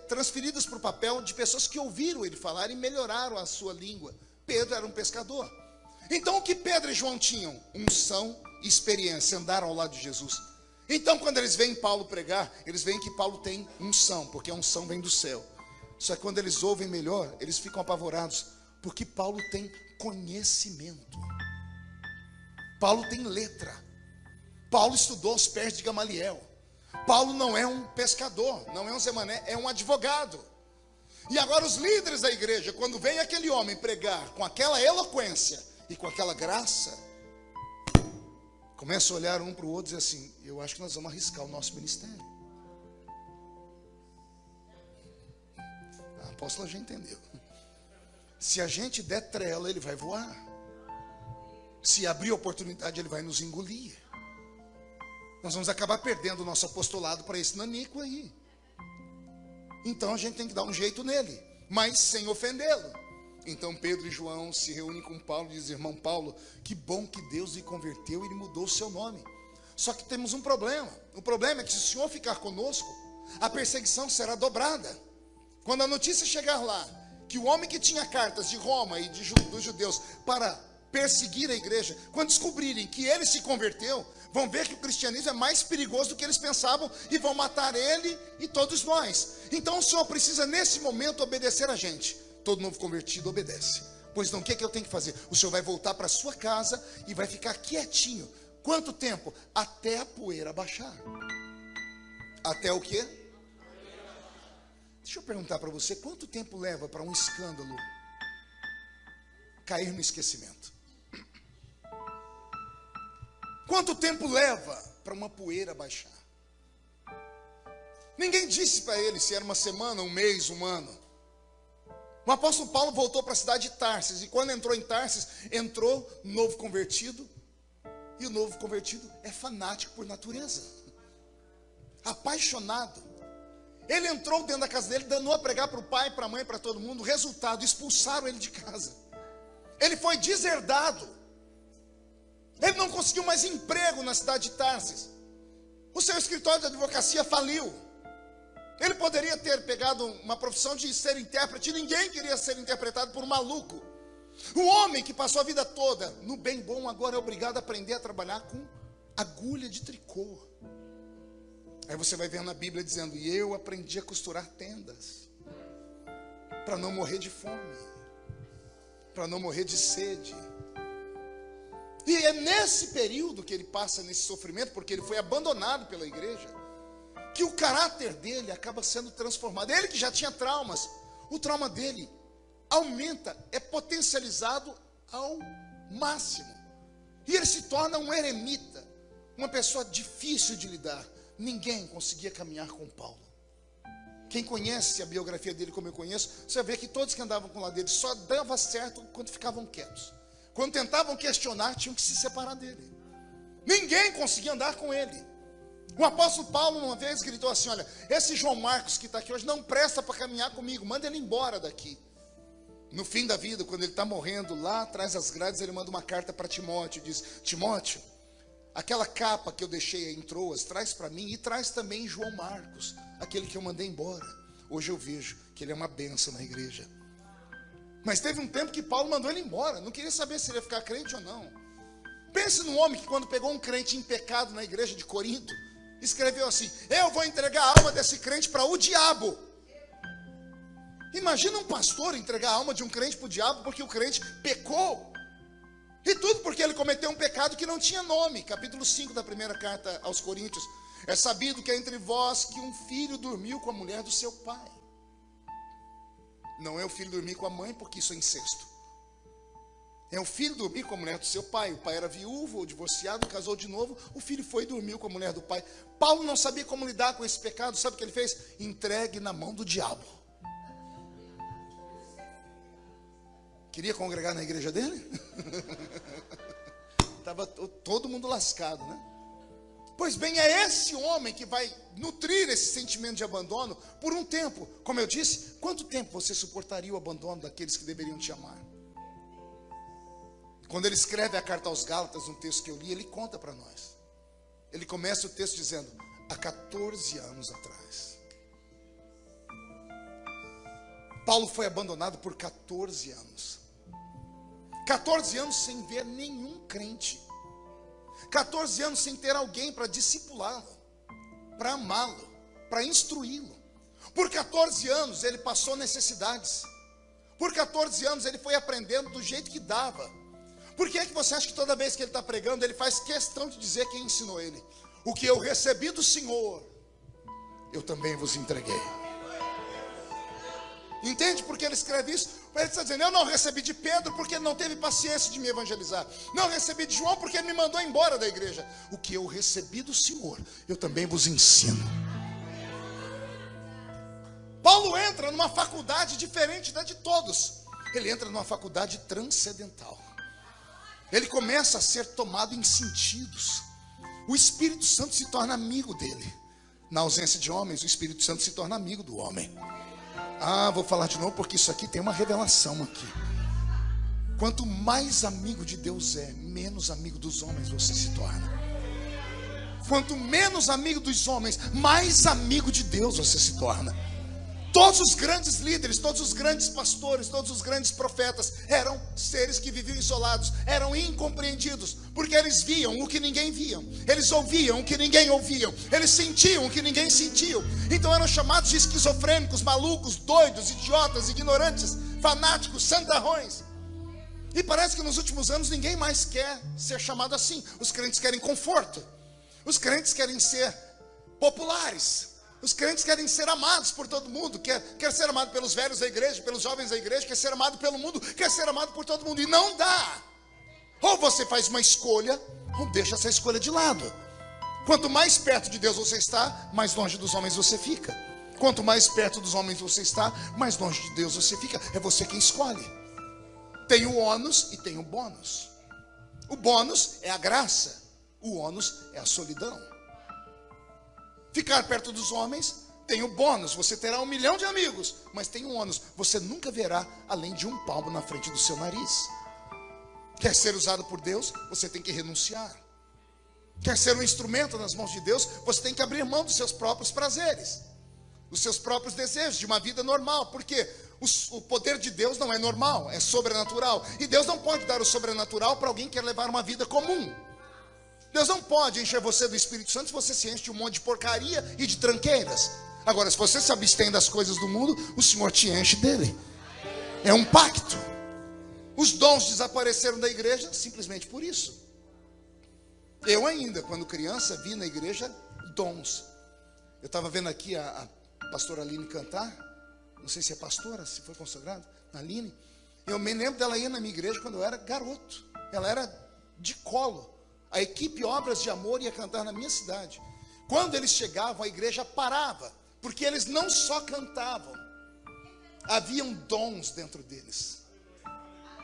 transferidas para o papel de pessoas que ouviram ele falar e melhoraram a sua língua. Pedro era um pescador. Então o que Pedro e João tinham? Unção e experiência, andaram ao lado de Jesus. Então quando eles veem Paulo pregar, eles veem que Paulo tem unção, porque a unção vem do céu. Só que quando eles ouvem melhor, eles ficam apavorados, porque Paulo tem conhecimento. Paulo tem letra. Paulo estudou aos pés de Gamaliel. Paulo não é um pescador, não é um Zé Mané, é um advogado. E agora os líderes da igreja, quando vem aquele homem pregar com aquela eloquência e com aquela graça, começam a olhar um para o outro e dizer assim: eu acho que nós vamos arriscar o nosso ministério. A apóstola já entendeu. Se a gente der trela, ele vai voar. Se abrir oportunidade, ele vai nos engolir. Nós vamos acabar perdendo o nosso apostolado para esse nanico aí. Então a gente tem que dar um jeito nele, mas sem ofendê-lo. Então Pedro e João se reúnem com Paulo e dizem: irmão Paulo, que bom que Deus lhe converteu e ele mudou o seu nome. Só que temos um problema. O problema é que se o Senhor ficar conosco, a perseguição será dobrada. Quando a notícia chegar lá, que o homem que tinha cartas de Roma e dos judeus para perseguir a igreja, quando descobrirem que ele se converteu, vão ver que o cristianismo é mais perigoso do que eles pensavam e vão matar ele e todos nós. Então o Senhor precisa nesse momento obedecer a gente. Todo novo convertido obedece. Pois não, o que é que eu tenho que fazer? O Senhor vai voltar para a sua casa e vai ficar quietinho. Quanto tempo? Até a poeira baixar. Até o quê? Deixa eu perguntar para você, quanto tempo leva para um escândalo cair no esquecimento? Quanto tempo leva para uma poeira baixar? Ninguém disse para ele se era uma semana, um mês, um ano. O apóstolo Paulo voltou para a cidade de Tarsis, e quando entrou em Tarsis, entrou novo convertido, e o novo convertido é fanático por natureza, apaixonado. Ele entrou dentro da casa dele, danou a pregar para o pai, para a mãe, para todo mundo. O resultado, expulsaram ele de casa. Ele foi deserdado. Ele não conseguiu mais emprego na cidade de Tarsis. O seu escritório de advocacia faliu. Ele poderia ter pegado uma profissão de ser intérprete. Ninguém queria ser interpretado por um maluco. O homem que passou a vida toda no bem bom, agora é obrigado a aprender a trabalhar com agulha de tricô. Aí você vai ver na Bíblia dizendo: e eu aprendi a costurar tendas, para não morrer de fome, para não morrer de sede. E é nesse período que ele passa nesse sofrimento, porque ele foi abandonado pela igreja, que o caráter dele acaba sendo transformado. Ele que já tinha traumas, o trauma dele aumenta, é potencializado ao máximo. E ele se torna um eremita, uma pessoa difícil de lidar. Ninguém conseguia caminhar com Paulo. Quem conhece a biografia dele como eu conheço, você vê que todos que andavam com o lado dele só dava certo quando ficavam quietos. Quando tentavam questionar, tinham que se separar dele. Ninguém conseguia andar com ele. O apóstolo Paulo uma vez gritou assim: olha, esse João Marcos que está aqui hoje não presta para caminhar comigo, manda ele embora daqui. No fim da vida, quando ele está morrendo, lá atrás das grades, ele manda uma carta para Timóteo, diz: Timóteo, aquela capa que eu deixei em Troas, traz para mim, e traz também João Marcos, aquele que eu mandei embora. Hoje eu vejo que ele é uma bênção na igreja. Mas teve um tempo que Paulo mandou ele embora, não queria saber se ele ia ficar crente ou não. Pense num homem que, quando pegou um crente em pecado na igreja de Corinto, escreveu assim: eu vou entregar a alma desse crente para o diabo. Imagina um pastor entregar a alma de um crente para o diabo porque o crente pecou. E tudo porque ele cometeu um pecado que não tinha nome. Capítulo 5 da primeira carta aos Coríntios: é sabido que é entre vós que um filho dormiu com a mulher do seu pai. Não é o filho dormir com a mãe, porque isso é incesto. É o filho dormir com a mulher do seu pai. O pai era viúvo ou divorciado, casou de novo. O filho foi e dormiu com a mulher do pai. Paulo não sabia como lidar com esse pecado. Sabe o que ele fez? Entregue na mão do diabo. Queria congregar na igreja dele? Estava todo mundo lascado, né? Pois bem, é esse homem que vai nutrir esse sentimento de abandono por um tempo. Como eu disse, quanto tempo você suportaria o abandono daqueles que deveriam te amar? Quando ele escreve a carta aos Gálatas, um texto que eu li, ele conta para nós. Ele começa o texto dizendo: há 14 anos atrás. Paulo foi abandonado por 14 anos. 14 anos sem ver nenhum crente. 14 anos sem ter alguém para discipulá-lo, para amá-lo, para instruí-lo. Por 14 anos ele passou necessidades. Por 14 anos ele foi aprendendo do jeito que dava. Por que é que você acha que toda vez que ele está pregando, ele faz questão de dizer quem ensinou ele? O que eu recebi do Senhor, eu também vos entreguei. Entende por que ele escreve isso? Ele está dizendo: eu não recebi de Pedro porque ele não teve paciência de me evangelizar. Não recebi de João porque ele me mandou embora da igreja. O que eu recebi do Senhor, eu também vos ensino. Paulo entra numa faculdade diferente da de todos. Ele entra numa faculdade transcendental. Ele começa a ser tomado em sentidos. O Espírito Santo se torna amigo dele. Na ausência de homens, o Espírito Santo se torna amigo do homem. Ah, vou falar de novo porque isso aqui tem uma revelação aqui. Quanto mais amigo de Deus é, menos amigo dos homens você se torna. Quanto menos amigo dos homens, mais amigo de Deus você se torna. Todos os grandes líderes, todos os grandes pastores, todos os grandes profetas eram seres que viviam isolados, eram incompreendidos, porque eles viam o que ninguém via, eles ouviam o que ninguém ouvia, eles sentiam o que ninguém sentia. Então eram chamados de esquizofrênicos, malucos, doidos, idiotas, ignorantes, fanáticos, santarrões. E parece que nos últimos anos ninguém mais quer ser chamado assim. Os crentes querem conforto, os crentes querem ser populares, os crentes querem ser amados por todo mundo. Quer ser amado pelos velhos da igreja, pelos jovens da igreja, quer ser amado pelo mundo, quer ser amado por todo mundo. E não dá. Ou você faz uma escolha, ou deixa essa escolha de lado. Quanto mais perto de Deus você está, mais longe dos homens você fica. Quanto mais perto dos homens você está, mais longe de Deus você fica. É você quem escolhe. Tem o ônus e tem o bônus. O bônus é a graça, o ônus é a solidão. Ficar perto dos homens tem o bônus, você terá 1 milhão de amigos, mas tem o ônus, você nunca verá além de um palmo na frente do seu nariz. Quer ser usado por Deus, você tem que renunciar. Quer ser um instrumento nas mãos de Deus, você tem que abrir mão dos seus próprios prazeres. os seus próprios desejos, de uma vida normal, porque o poder de Deus não é normal, é sobrenatural, e Deus não pode dar o sobrenatural para alguém que quer levar uma vida comum. Deus não pode encher você do Espírito Santo se você se enche de um monte de porcaria e de tranqueiras. Agora, se você se abstém das coisas do mundo, o Senhor te enche dele. É um pacto. Os dons desapareceram da igreja simplesmente por isso. Eu ainda, quando criança, vi na igreja dons. Eu estava vendo aqui a pastora Aline cantar. Não sei se é pastora, se foi consagrada, Aline. Eu me lembro dela ir na minha igreja quando eu era garoto. Ela era de colo. A equipe Obras de Amor ia cantar na minha cidade. Quando eles chegavam, a igreja parava, porque eles não só cantavam, haviam dons dentro deles.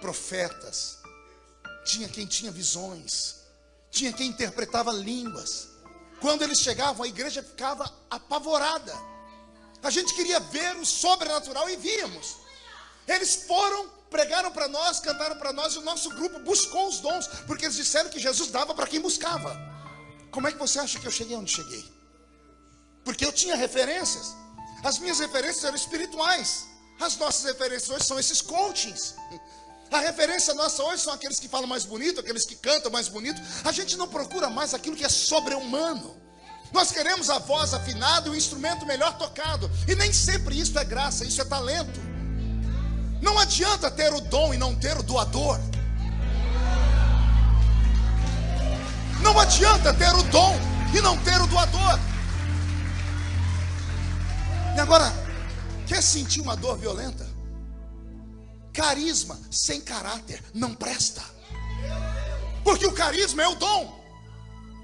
Profetas, tinha quem tinha visões, tinha quem interpretava línguas. Quando eles chegavam, a igreja ficava apavorada. A gente queria ver o sobrenatural e víamos. Eles foram, pregaram para nós, cantaram para nós, e o nosso grupo buscou os dons, porque eles disseram que Jesus dava para quem buscava. Como é que você acha que eu cheguei onde cheguei? Porque eu tinha referências. As minhas referências eram espirituais. As nossas referências hoje são esses coachings. A referência nossa hoje são aqueles que falam mais bonito, aqueles que cantam mais bonito. A gente não procura mais aquilo que é sobre-humano. Nós queremos a voz afinada e o instrumento melhor tocado. E nem sempre isso é graça, isso é talento. Não adianta ter o dom e não ter o doador. Não adianta ter o dom e não ter o doador. E agora, quer sentir uma dor violenta? Carisma sem caráter não presta. Porque o carisma é o dom.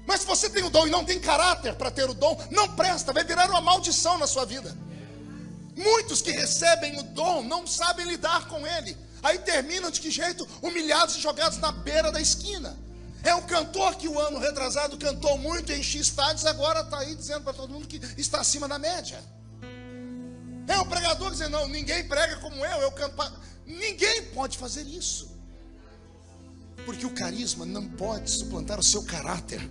Mas se você tem o dom e não tem caráter para ter o dom, não presta, vai virar uma maldição na sua vida. Muitos que recebem o dom não sabem lidar com ele. Aí terminam de que jeito? Humilhados e jogados na beira da esquina. É o cantor que o ano retrasado cantou muito, enchia estádios, agora está aí dizendo para todo mundo que está acima da média. É o pregador dizendo, não, ninguém prega como eu canto. Ninguém pode fazer isso. Porque o carisma não pode suplantar o seu caráter.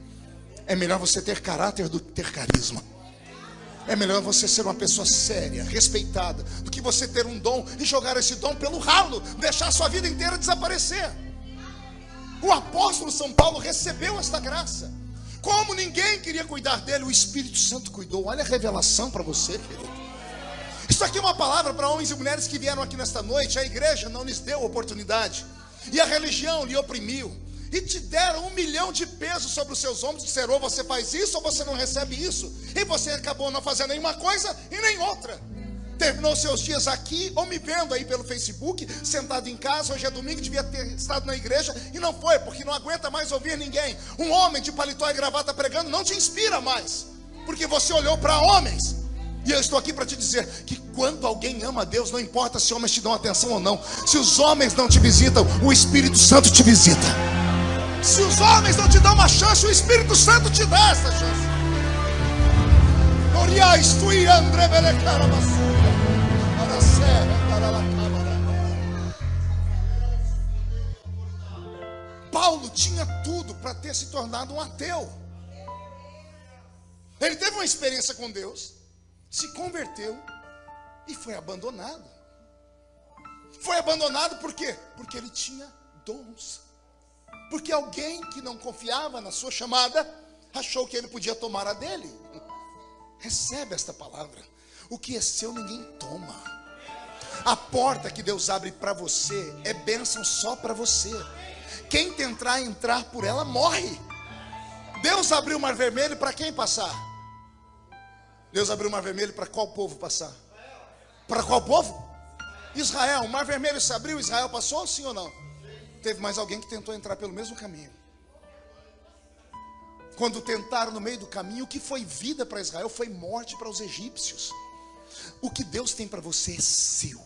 É melhor você ter caráter do que ter carisma. É melhor você ser uma pessoa séria, respeitada, do que você ter um dom e jogar esse dom pelo ralo, deixar a sua vida inteira desaparecer. O apóstolo São Paulo recebeu esta graça. Como ninguém queria cuidar dele, o Espírito Santo cuidou. Olha a revelação para você, querido. Isso aqui é uma palavra para homens e mulheres que vieram aqui nesta noite. A igreja não lhes deu oportunidade, e a religião lhe oprimiu, e te deram 1 milhão de pesos sobre os seus ombros, disseram, ou você faz isso, ou você não recebe isso, e você acabou não fazendo nenhuma coisa e nem outra. Terminou seus dias aqui, ou me vendo aí pelo Facebook, sentado em casa. Hoje é domingo, devia ter estado na igreja, e não foi, porque não aguenta mais ouvir ninguém. Um homem de paletó e gravata pregando não te inspira mais, porque você olhou para homens. E eu estou aqui para te dizer que quando alguém ama a Deus, não importa se homens te dão atenção ou não, se os homens não te visitam, o Espírito Santo te visita. Se os homens não te dão uma chance, o Espírito Santo te dá essa chance. Paulo tinha tudo para ter se tornado um ateu. Ele teve uma experiência com Deus, se converteu e foi abandonado. Foi abandonado por quê? Porque ele tinha dons. Porque alguém que não confiava na sua chamada achou que ele podia tomar a dele. Recebe esta palavra. O que é seu ninguém toma. A porta que Deus abre para você é bênção só para você. Quem tentar entrar por ela morre. Deus abriu o mar vermelho para quem passar? Deus abriu o mar vermelho para qual povo passar? Para qual povo? Israel. O mar vermelho se abriu, Israel passou, sim ou não? Teve mais alguém que tentou entrar pelo mesmo caminho. Quando tentaram no meio do caminho, o que foi vida para Israel foi morte para os egípcios. O que Deus tem para você é seu.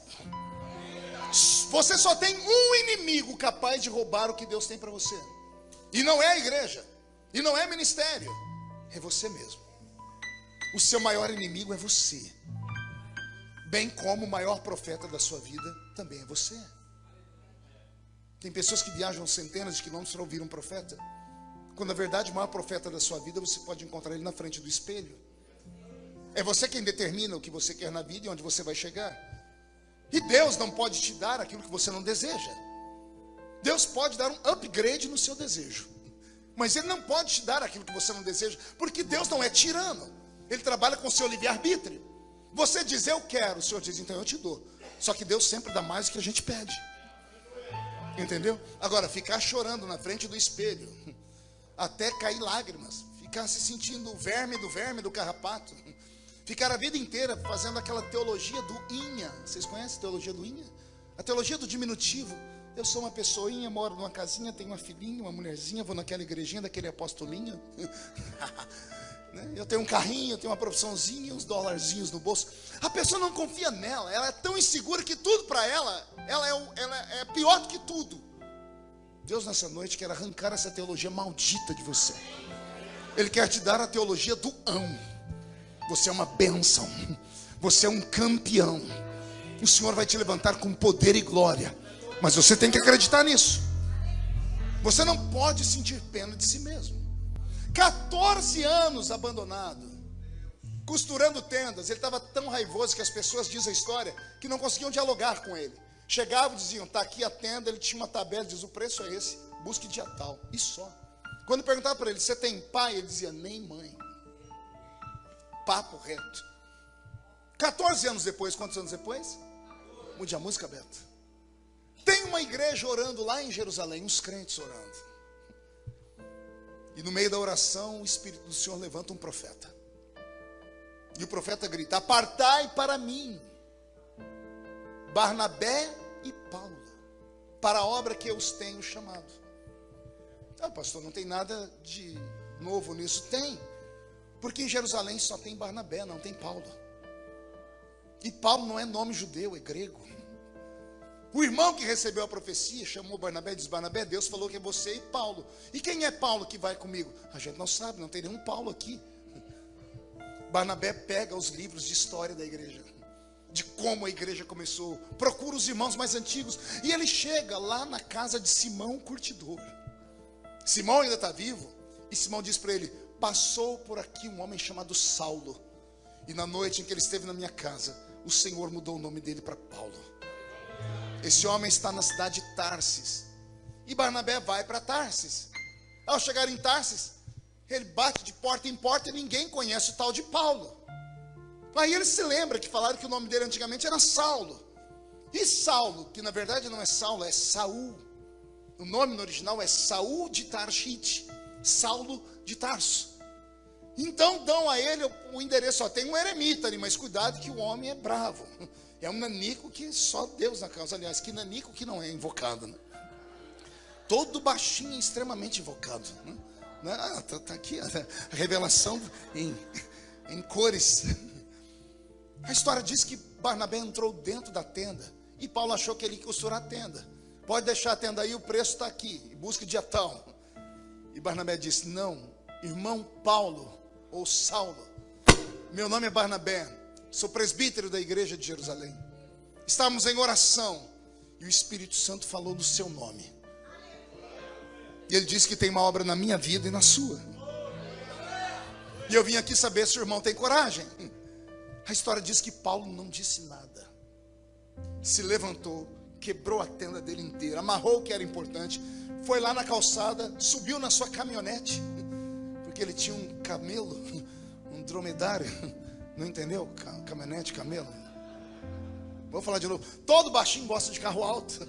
Você só tem um inimigo capaz de roubar o que Deus tem para você. E não é a igreja, e não é ministério, é você mesmo. O seu maior inimigo é você. Bem como o maior profeta da sua vida também é você. Tem pessoas que viajam centenas de quilômetros para ouvir um profeta, quando na verdade o maior profeta da sua vida você pode encontrar ele na frente do espelho. É você quem determina o que você quer na vida e onde você vai chegar. E Deus não pode te dar aquilo que você não deseja. Deus pode dar um upgrade no seu desejo, mas Ele não pode te dar aquilo que você não deseja, porque Deus não é tirano. Ele trabalha com o seu livre-arbítrio. Você diz eu quero, o Senhor diz então eu te dou. Só que Deus sempre dá mais do que a gente pede. Entendeu? Agora, ficar chorando na frente do espelho, até cair lágrimas, ficar se sentindo o verme do carrapato, ficar a vida inteira fazendo aquela teologia do inha. Vocês conhecem a teologia do inha? A teologia do diminutivo. Eu sou uma pessoinha, moro numa casinha, tenho uma filhinha, uma mulherzinha, vou naquela igrejinha daquele apostolinho. Eu tenho um carrinho, eu tenho uma profissãozinha, uns dolarzinhos no bolso. A pessoa não confia nela, ela é tão insegura que tudo para ela é pior do que tudo. Deus nessa noite quer arrancar essa teologia maldita de você. Ele quer te dar a teologia do ão. Você é uma bênção, você é um campeão. O Senhor vai te levantar com poder e glória, mas você tem que acreditar nisso. Você não pode sentir pena de si mesmo. 14 anos abandonado, costurando tendas. Ele estava tão raivoso que as pessoas, diz a história, que não conseguiam dialogar com ele. Chegavam e diziam, está aqui a tenda. Ele tinha uma tabela, diz, o preço é esse, busque dia tal, e só. Quando perguntava para ele, você tem pai? Ele dizia, nem mãe. Papo reto. 14 anos depois, quantos anos depois? Mude a música, Beto. Tem uma igreja orando lá em Jerusalém, uns crentes orando. E no meio da oração, o Espírito do Senhor levanta um profeta. E o profeta grita, apartai para mim Barnabé e Paulo, para a obra que eu os tenho chamado. Ah, pastor, não tem nada de novo nisso. Tem, porque em Jerusalém só tem Barnabé, não tem Paulo. E Paulo não é nome judeu, é grego. O irmão que recebeu a profecia chamou Barnabé e disse, Barnabé, Deus falou que é você e Paulo. E quem é Paulo que vai comigo? A gente não sabe, não tem nenhum Paulo aqui. Barnabé pega os livros de história da igreja, de como a igreja começou, procura os irmãos mais antigos, e ele chega lá na casa de Simão, o curtidor. Simão ainda está vivo, e Simão diz para ele, passou por aqui um homem chamado Saulo, e na noite em que ele esteve na minha casa, o Senhor mudou o nome dele para Paulo. Esse homem está na cidade de Tarsis. E Barnabé vai para Tarsis. Ao chegar em Tarsis, ele bate de porta em porta e ninguém conhece o tal de Paulo. Aí ele se lembra que falaram que o nome dele antigamente era Saulo. E Saulo, que na verdade não é Saulo, é Saul. O nome no original é Saul de Tarshite, Saulo de Tarso. Então dão a ele o endereço. Só tem um eremita ali, mas cuidado que o homem é bravo. É um nanico que só Deus na causa. Aliás, que nanico que não é invocado, né? Todo baixinho é extremamente invocado, né? Ah, tá aqui a revelação em cores. A história diz que Barnabé entrou dentro da tenda e Paulo achou que ele ia costurar a tenda. Pode deixar a tenda aí, o preço está aqui, busca dia tal. E Barnabé disse, não, irmão Paulo ou Saulo, meu nome é Barnabé, sou presbítero da igreja de Jerusalém. Estávamos em oração e o Espírito Santo falou do seu nome. E ele disse que tem uma obra na minha vida e na sua. E eu vim aqui saber se o irmão tem coragem. A história diz que Paulo não disse nada. Se levantou, quebrou a tenda dele inteira, amarrou o que era importante, foi lá na calçada, subiu na sua caminhonete, porque ele tinha um camelo, um dromedário. Não entendeu? Caminhonete, camelo. Vou falar de novo. Todo baixinho gosta de carro alto.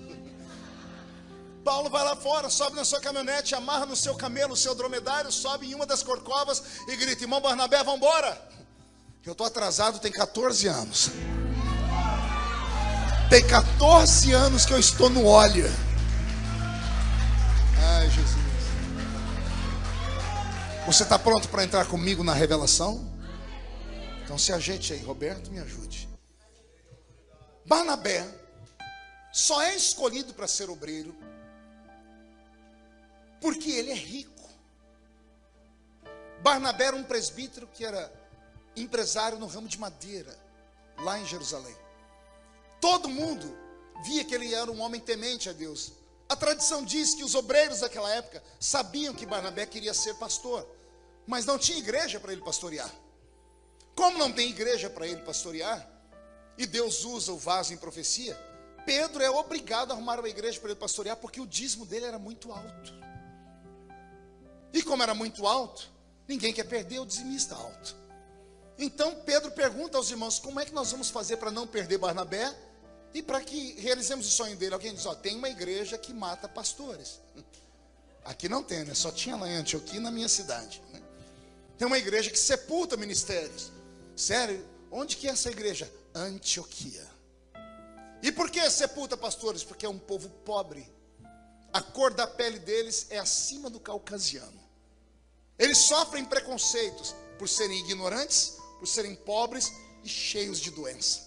Paulo vai lá fora, sobe na sua caminhonete, amarra no seu camelo, o seu dromedário, sobe em uma das corcovas e grita, irmão Barnabé, vamos embora. Eu estou atrasado, tem 14 anos. Tem 14 anos que eu estou no óleo. Ai, Jesus. Você está pronto para entrar comigo na revelação? Então se ajeite aí, Roberto, me ajude. Barnabé só é escolhido para ser obreiro porque ele é rico. Barnabé era um presbítero que era empresário no ramo de madeira, lá em Jerusalém. Todo mundo via que ele era um homem temente a Deus. A tradição diz que os obreiros daquela época sabiam que Barnabé queria ser pastor, mas não tinha igreja para ele pastorear. Como não tem igreja para ele pastorear, e Deus usa o vaso em profecia, Pedro é obrigado a arrumar uma igreja para ele pastorear, porque o dízimo dele era muito alto. E como era muito alto, ninguém quer perder o dizimista alto. Então Pedro pergunta aos irmãos: como é que nós vamos fazer para não perder Barnabé e para que realizemos o sonho dele? Alguém diz: tem uma igreja que mata pastores. Aqui não tem, né? Só tinha lá em Antioquia, na minha cidade, né? Tem uma igreja que sepulta ministérios. Sério? Onde que é essa igreja? Antioquia. E por que sepulta pastores? Porque é um povo pobre. A cor da pele deles é acima do caucasiano. Eles sofrem preconceitos por serem ignorantes, por serem pobres e cheios de doença.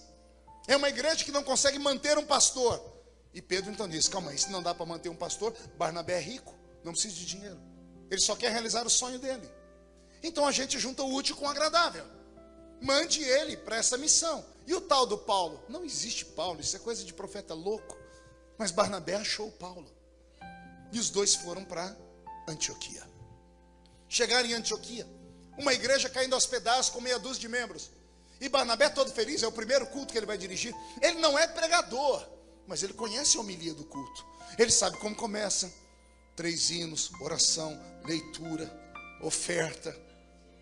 É uma igreja que não consegue manter um pastor. E Pedro então diz: calma aí, se não dá para manter um pastor, Barnabé é rico, não precisa de dinheiro. Ele só quer realizar o sonho dele. Então a gente junta o útil com o agradável. Mande ele para essa missão. E o tal do Paulo? Não existe Paulo, isso é coisa de profeta louco. Mas Barnabé achou o Paulo. E os dois foram para Antioquia. Chegaram em Antioquia, uma igreja caindo aos pedaços com meia dúzia de membros. E Barnabé todo feliz, é o primeiro culto que ele vai dirigir. Ele não é pregador, mas ele conhece a homilia do culto. Ele sabe como começa: 3 hinos, oração, leitura, oferta,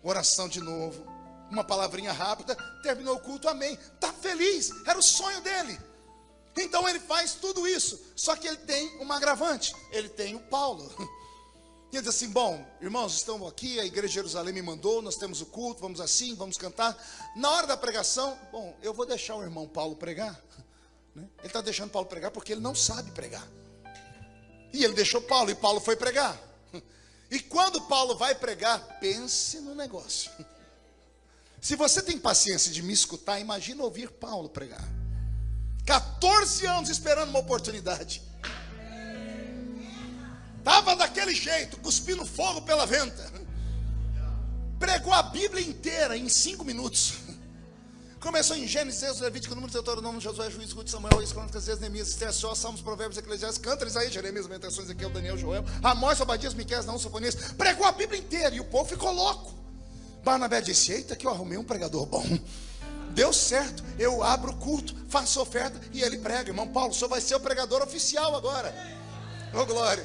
oração de novo, uma palavrinha rápida, terminou o culto, amém. Está feliz, era o sonho dele. Então ele faz tudo isso, só que ele tem um agravante, ele tem o Paulo. E ele diz assim: bom, irmãos, estamos aqui, a igreja de Jerusalém me mandou, nós temos o culto, vamos assim, vamos cantar. Na hora da pregação, bom, eu vou deixar o irmão Paulo pregar, né? Ele está deixando Paulo pregar porque ele não sabe pregar. E ele deixou Paulo, e Paulo foi pregar. E quando Paulo vai pregar, pense no negócio. Se você tem paciência de me escutar, imagina ouvir Paulo pregar. 14 anos esperando uma oportunidade. Estava daquele jeito, cuspindo fogo pela venta. Pregou a Bíblia inteira em 5 minutos. Começou em Gênesis, Êxodo, Levítico, Número, Deuteronômio, Josué, Juízes, Ruth, Samuel, Reis, Crônicas, Esdras, Neemias, Esther, Só, Salmos, Provérbios, Eclesiastes, Cântares, Isaías, Jeremias, Lamentações, Ezequiel, Daniel, Joel, Amós, Obadias, Miqueias, Naum, Sofonias. Pregou a Bíblia inteira e o povo ficou louco. Barnabé disse: eita, que eu arrumei um pregador bom. Deu certo, eu abro o culto, faço oferta e ele prega. Irmão Paulo, o senhor vai ser o pregador oficial agora. Ô glória.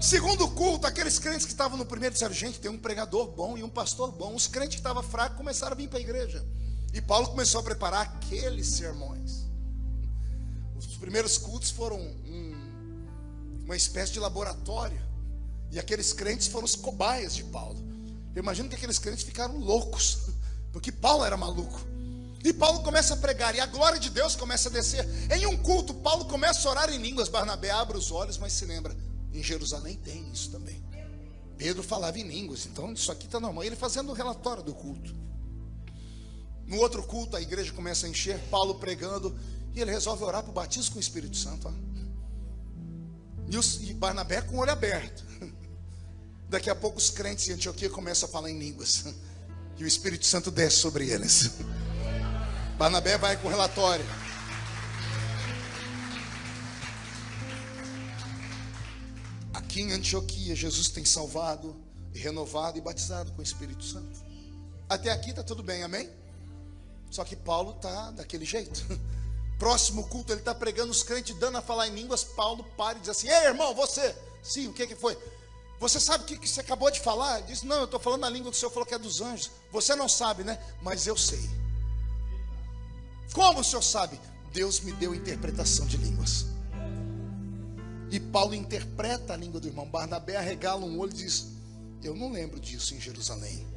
Segundo culto, aqueles crentes que estavam no primeiro disseram: gente, tem um pregador bom e um pastor bom. Os crentes que estavam fracos começaram a vir para a igreja. E Paulo começou a preparar aqueles sermões. Os primeiros cultos foram uma espécie de laboratório. E aqueles crentes foram os cobaias de Paulo. Eu imagino que aqueles crentes ficaram loucos, porque Paulo era maluco. E Paulo começa a pregar, e a glória de Deus começa a descer. Em um culto, Paulo começa a orar em línguas. Barnabé abre os olhos, mas se lembra: em Jerusalém tem isso também. Pedro falava em línguas, então isso aqui está normal. Ele fazendo o relatório do culto. No outro culto, a igreja começa a encher, Paulo pregando, e ele resolve orar para o batismo com o Espírito Santo. E Barnabé com o olho aberto. Daqui a pouco os crentes em Antioquia começam a falar em línguas, e o Espírito Santo desce sobre eles. Barnabé vai com o relatório. Aqui em Antioquia, Jesus tem salvado, renovado e batizado com o Espírito Santo. Até aqui está tudo bem, amém? Só que Paulo está daquele jeito. Próximo culto, ele está pregando, os crentes dando a falar em línguas. Paulo para e diz assim: ei, irmão, você? Sim, o que foi? Você sabe o que você acabou de falar? Ele diz: não, eu estou falando na língua que o senhor falou que é dos anjos. Você não sabe, né? Mas eu sei. Como o senhor sabe? Deus me deu interpretação de línguas. E Paulo interpreta a língua do irmão. Barnabé arregala um olho e diz: eu não lembro disso em Jerusalém.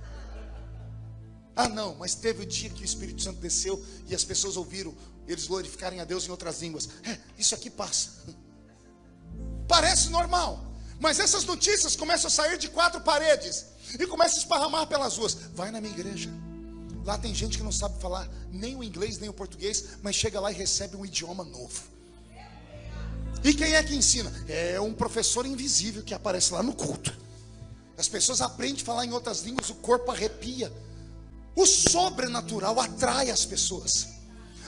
Ah não, mas teve o dia que o Espírito Santo desceu e as pessoas ouviram eles glorificarem a Deus em outras línguas. Isso aqui passa. Parece normal, mas essas notícias começam a sair de 4 paredes e começam a esparramar pelas ruas. Vai na minha igreja. Lá tem gente que não sabe falar nem o inglês nem o português, mas chega lá e recebe um idioma novo. E quem é que ensina? É um professor invisível que aparece lá no culto. As pessoas aprendem a falar em outras línguas, o corpo arrepia. O sobrenatural atrai as pessoas.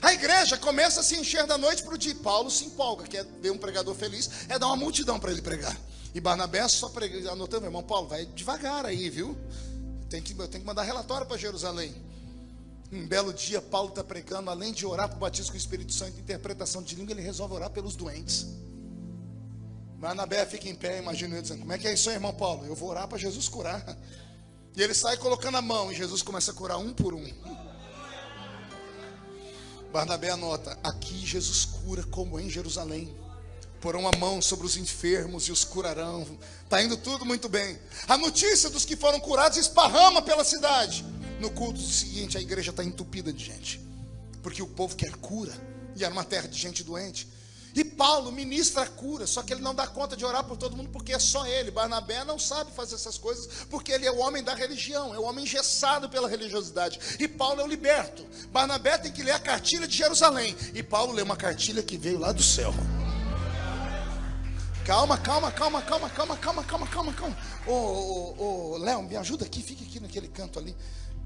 A igreja começa a se encher da noite para o dia. Paulo se empolga, quer ver um pregador feliz, é dar uma multidão para ele pregar. E Barnabé só prega, anotando: irmão Paulo, vai devagar aí, viu? Eu tenho que mandar relatório para Jerusalém. Um belo dia, Paulo está pregando, além de orar por batismo com o Espírito Santo e interpretação de língua, ele resolve orar pelos doentes. Barnabé fica em pé, imagina ele dizendo: como é que é isso aí, irmão Paulo? Eu vou orar para Jesus curar. E ele sai colocando a mão, e Jesus começa a curar um por um. Barnabé anota: aqui Jesus cura como em Jerusalém. Porão a mão sobre os enfermos e os curarão. Está indo tudo muito bem. A notícia dos que foram curados esparrama pela cidade. No culto seguinte, a igreja está entupida de gente, porque o povo quer cura, e era uma terra de gente doente. E Paulo ministra a cura, só que ele não dá conta de orar por todo mundo, porque é só ele. Barnabé não sabe fazer essas coisas, porque ele é o homem da religião, é o homem engessado pela religiosidade. E Paulo é o liberto. Barnabé tem que ler a cartilha de Jerusalém, e Paulo lê uma cartilha que veio lá do céu. Calma. Ô, Léo, me ajuda aqui, fique aqui naquele canto ali.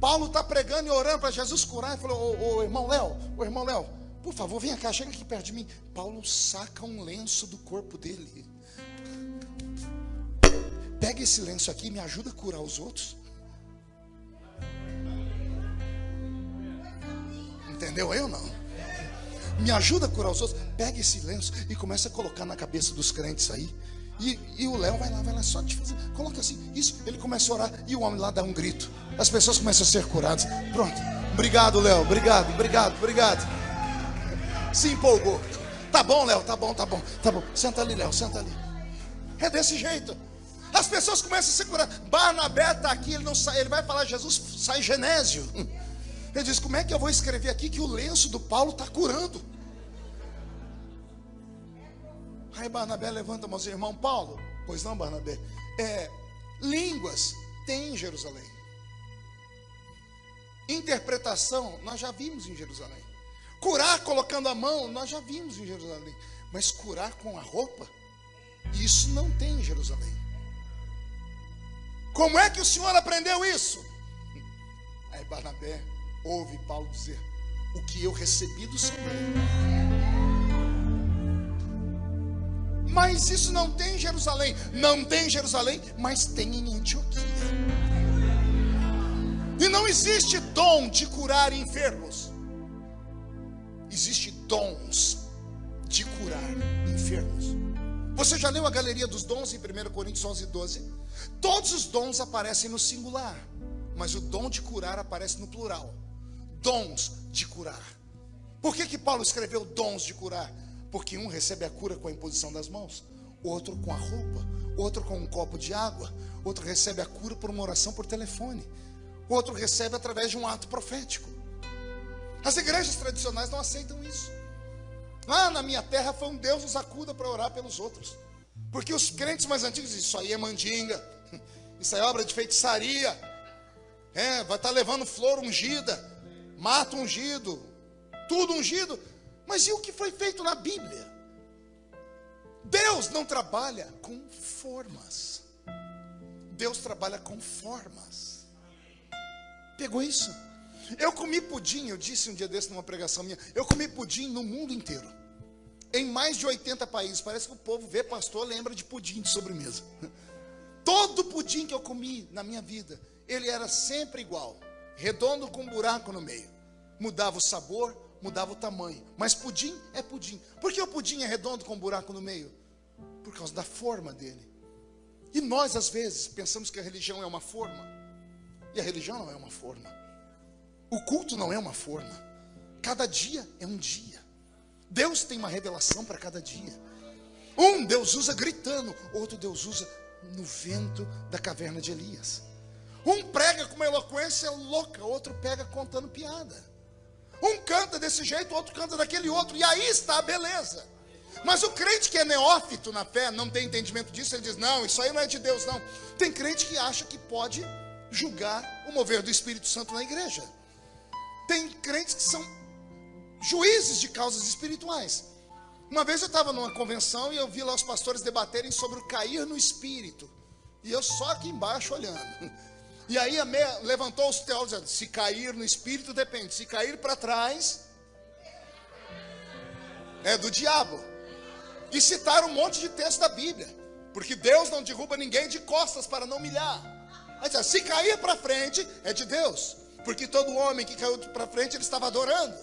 Paulo está pregando e orando para Jesus curar, e falou: ô irmão Léo, por favor, vem cá, chega aqui perto de mim. Paulo saca um lenço do corpo dele. Pega esse lenço aqui e me ajuda a curar os outros. Entendeu aí ou não? Me ajuda a curar os outros. Pega esse lenço e começa a colocar na cabeça dos crentes aí. E o Léo vai lá só te fazer. Coloca assim, isso. Ele começa a orar e o homem lá dá um grito. As pessoas começam a ser curadas. Pronto. Obrigado, Léo. Obrigado. Se empolgou. Tá bom, Léo, tá bom. Senta ali, Léo, senta ali. É desse jeito. As pessoas começam a se curar. Barnabé está aqui, ele não sai, ele vai falar Jesus, sai Genésio. Ele diz: como é que eu vou escrever aqui que o lenço do Paulo está curando? Aí Barnabé levanta a mão e diz: irmão Paulo, pois não, Barnabé, línguas tem em Jerusalém. Interpretação, nós já vimos em Jerusalém. Curar colocando a mão, nós já vimos em Jerusalém. Mas curar com a roupa, isso não tem em Jerusalém. Como é que o senhor aprendeu isso? Aí Barnabé ouve Paulo dizer: o que eu recebi do Senhor. Mas isso não tem em Jerusalém. Não tem em Jerusalém, mas tem em Antioquia. E não existe dom de curar enfermos. Existe dons de curar enfermos. Você já leu a galeria dos dons em 1 Coríntios 11:12? Todos os dons aparecem no singular, mas o dom de curar aparece no plural. Dons de curar. Por que Paulo escreveu dons de curar? Porque um recebe a cura com a imposição das mãos, outro com a roupa, outro com um copo de água, outro recebe a cura por uma oração por telefone, outro recebe através de um ato profético. As igrejas tradicionais não aceitam isso. Lá na minha terra foi um Deus nos acuda para orar pelos outros, porque os crentes mais antigos dizem: isso aí é mandinga, isso aí é obra de feitiçaria, vai estar levando flor ungida, mato ungido, tudo ungido. Mas e o que foi feito na Bíblia? Deus não trabalha com formas, Deus trabalha com formas. Pegou isso? Eu comi pudim, eu disse um dia desse numa pregação minha, eu comi pudim no mundo inteiro, em mais de 80 países. Parece que o povo vê pastor, lembra de pudim de sobremesa. Todo pudim que eu comi na minha vida, ele era sempre igual, redondo com um buraco no meio. Mudava o sabor, mudava o tamanho, mas pudim é pudim. Por que o pudim é redondo com um buraco no meio? Por causa da forma dele. E nós às vezes pensamos que a religião é uma forma, e a religião não é uma forma. O culto não é uma forma. Cada dia é um dia. Deus tem uma revelação para cada dia. Um Deus usa gritando, outro Deus usa no vento da caverna de Elias. Um prega com uma eloquência louca, outro pega contando piada. Um canta desse jeito, outro canta daquele outro, e aí está a beleza. Mas o crente que é neófito na fé, não tem entendimento disso, ele diz: não, isso aí não é de Deus não. Tem crente que acha que pode julgar o mover do Espírito Santo na igreja. Tem crentes que são juízes de causas espirituais. Uma vez eu estava numa convenção e eu vi lá os pastores debaterem sobre o cair no espírito, e eu só aqui embaixo olhando. E aí levantou os teólogos dizendo: se cair no espírito depende, se cair para trás é do diabo. E citaram um monte de texto da Bíblia, porque Deus não derruba ninguém de costas para não humilhar. Aí, se cair para frente é de Deus. Porque todo homem que caiu para frente, ele estava adorando.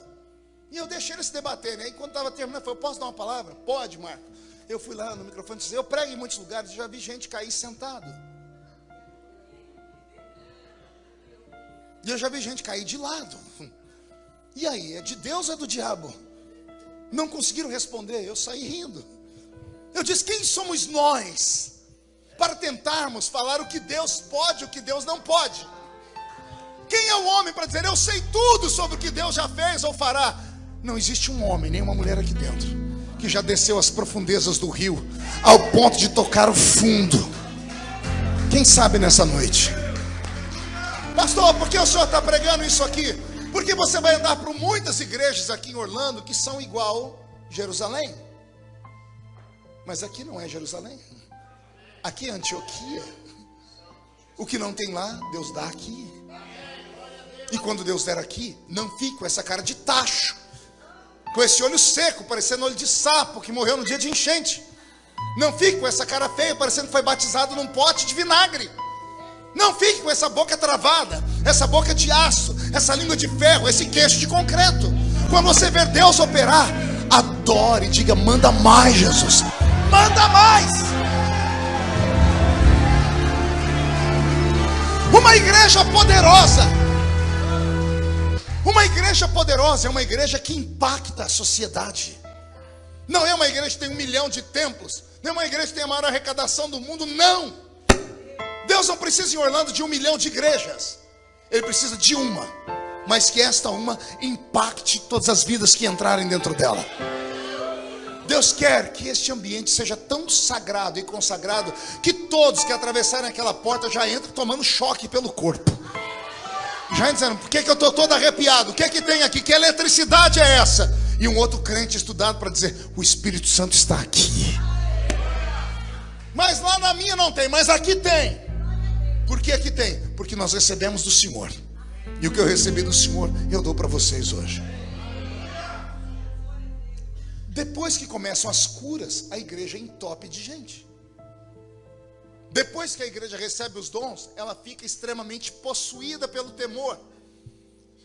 E eu deixei eles se debaterem. Aí quando estava terminando, eu falei, posso dar uma palavra? Pode, Marco. Eu fui lá no microfone e disse, eu prego em muitos lugares, já vi gente cair sentado. E eu já vi gente cair de lado. E aí, é de Deus ou é do diabo? Não conseguiram responder, eu saí rindo. Eu disse, quem somos nós para tentarmos falar o que Deus pode e o que Deus não pode? Quem é o homem para dizer, eu sei tudo sobre o que Deus já fez ou fará? Não existe um homem, nem uma mulher aqui dentro, que já desceu às profundezas do rio, ao ponto de tocar o fundo. Quem sabe nessa noite? Pastor, por que o senhor está pregando isso aqui? Porque você vai andar por muitas igrejas aqui em Orlando que são igual Jerusalém. Mas aqui não é Jerusalém. Aqui é Antioquia. O que não tem lá, Deus dá aqui. E quando Deus der aqui, não fique com essa cara de tacho, com esse olho seco, parecendo olho de sapo que morreu no dia de enchente. Não fique com essa cara feia, parecendo que foi batizado num pote de vinagre. Não fique com essa boca travada, essa boca de aço, essa língua de ferro, esse queixo de concreto. Quando você ver Deus operar, adore, diga, manda mais, Jesus, manda mais. Uma igreja poderosa. Uma igreja poderosa é uma igreja que impacta a sociedade. Não é uma igreja que tem 1 milhão de templos, não é uma igreja que tem a maior arrecadação do mundo, não. Deus não precisa em Orlando de 1 milhão de igrejas. Ele precisa de uma, mas que esta uma impacte todas as vidas que entrarem dentro dela. Deus quer que este ambiente seja tão sagrado e consagrado que todos que atravessarem aquela porta já entrem tomando choque pelo corpo. Já dizendo, por que eu estou todo arrepiado? O que é que tem aqui? Que eletricidade é essa? E um outro crente estudado para dizer, o Espírito Santo está aqui. Mas lá na minha não tem, mas aqui tem. Por que aqui tem? Porque nós recebemos do Senhor. E o que eu recebi do Senhor, eu dou para vocês hoje. Depois que começam as curas, a igreja entope de gente. Depois que a igreja recebe os dons, ela fica extremamente possuída pelo temor.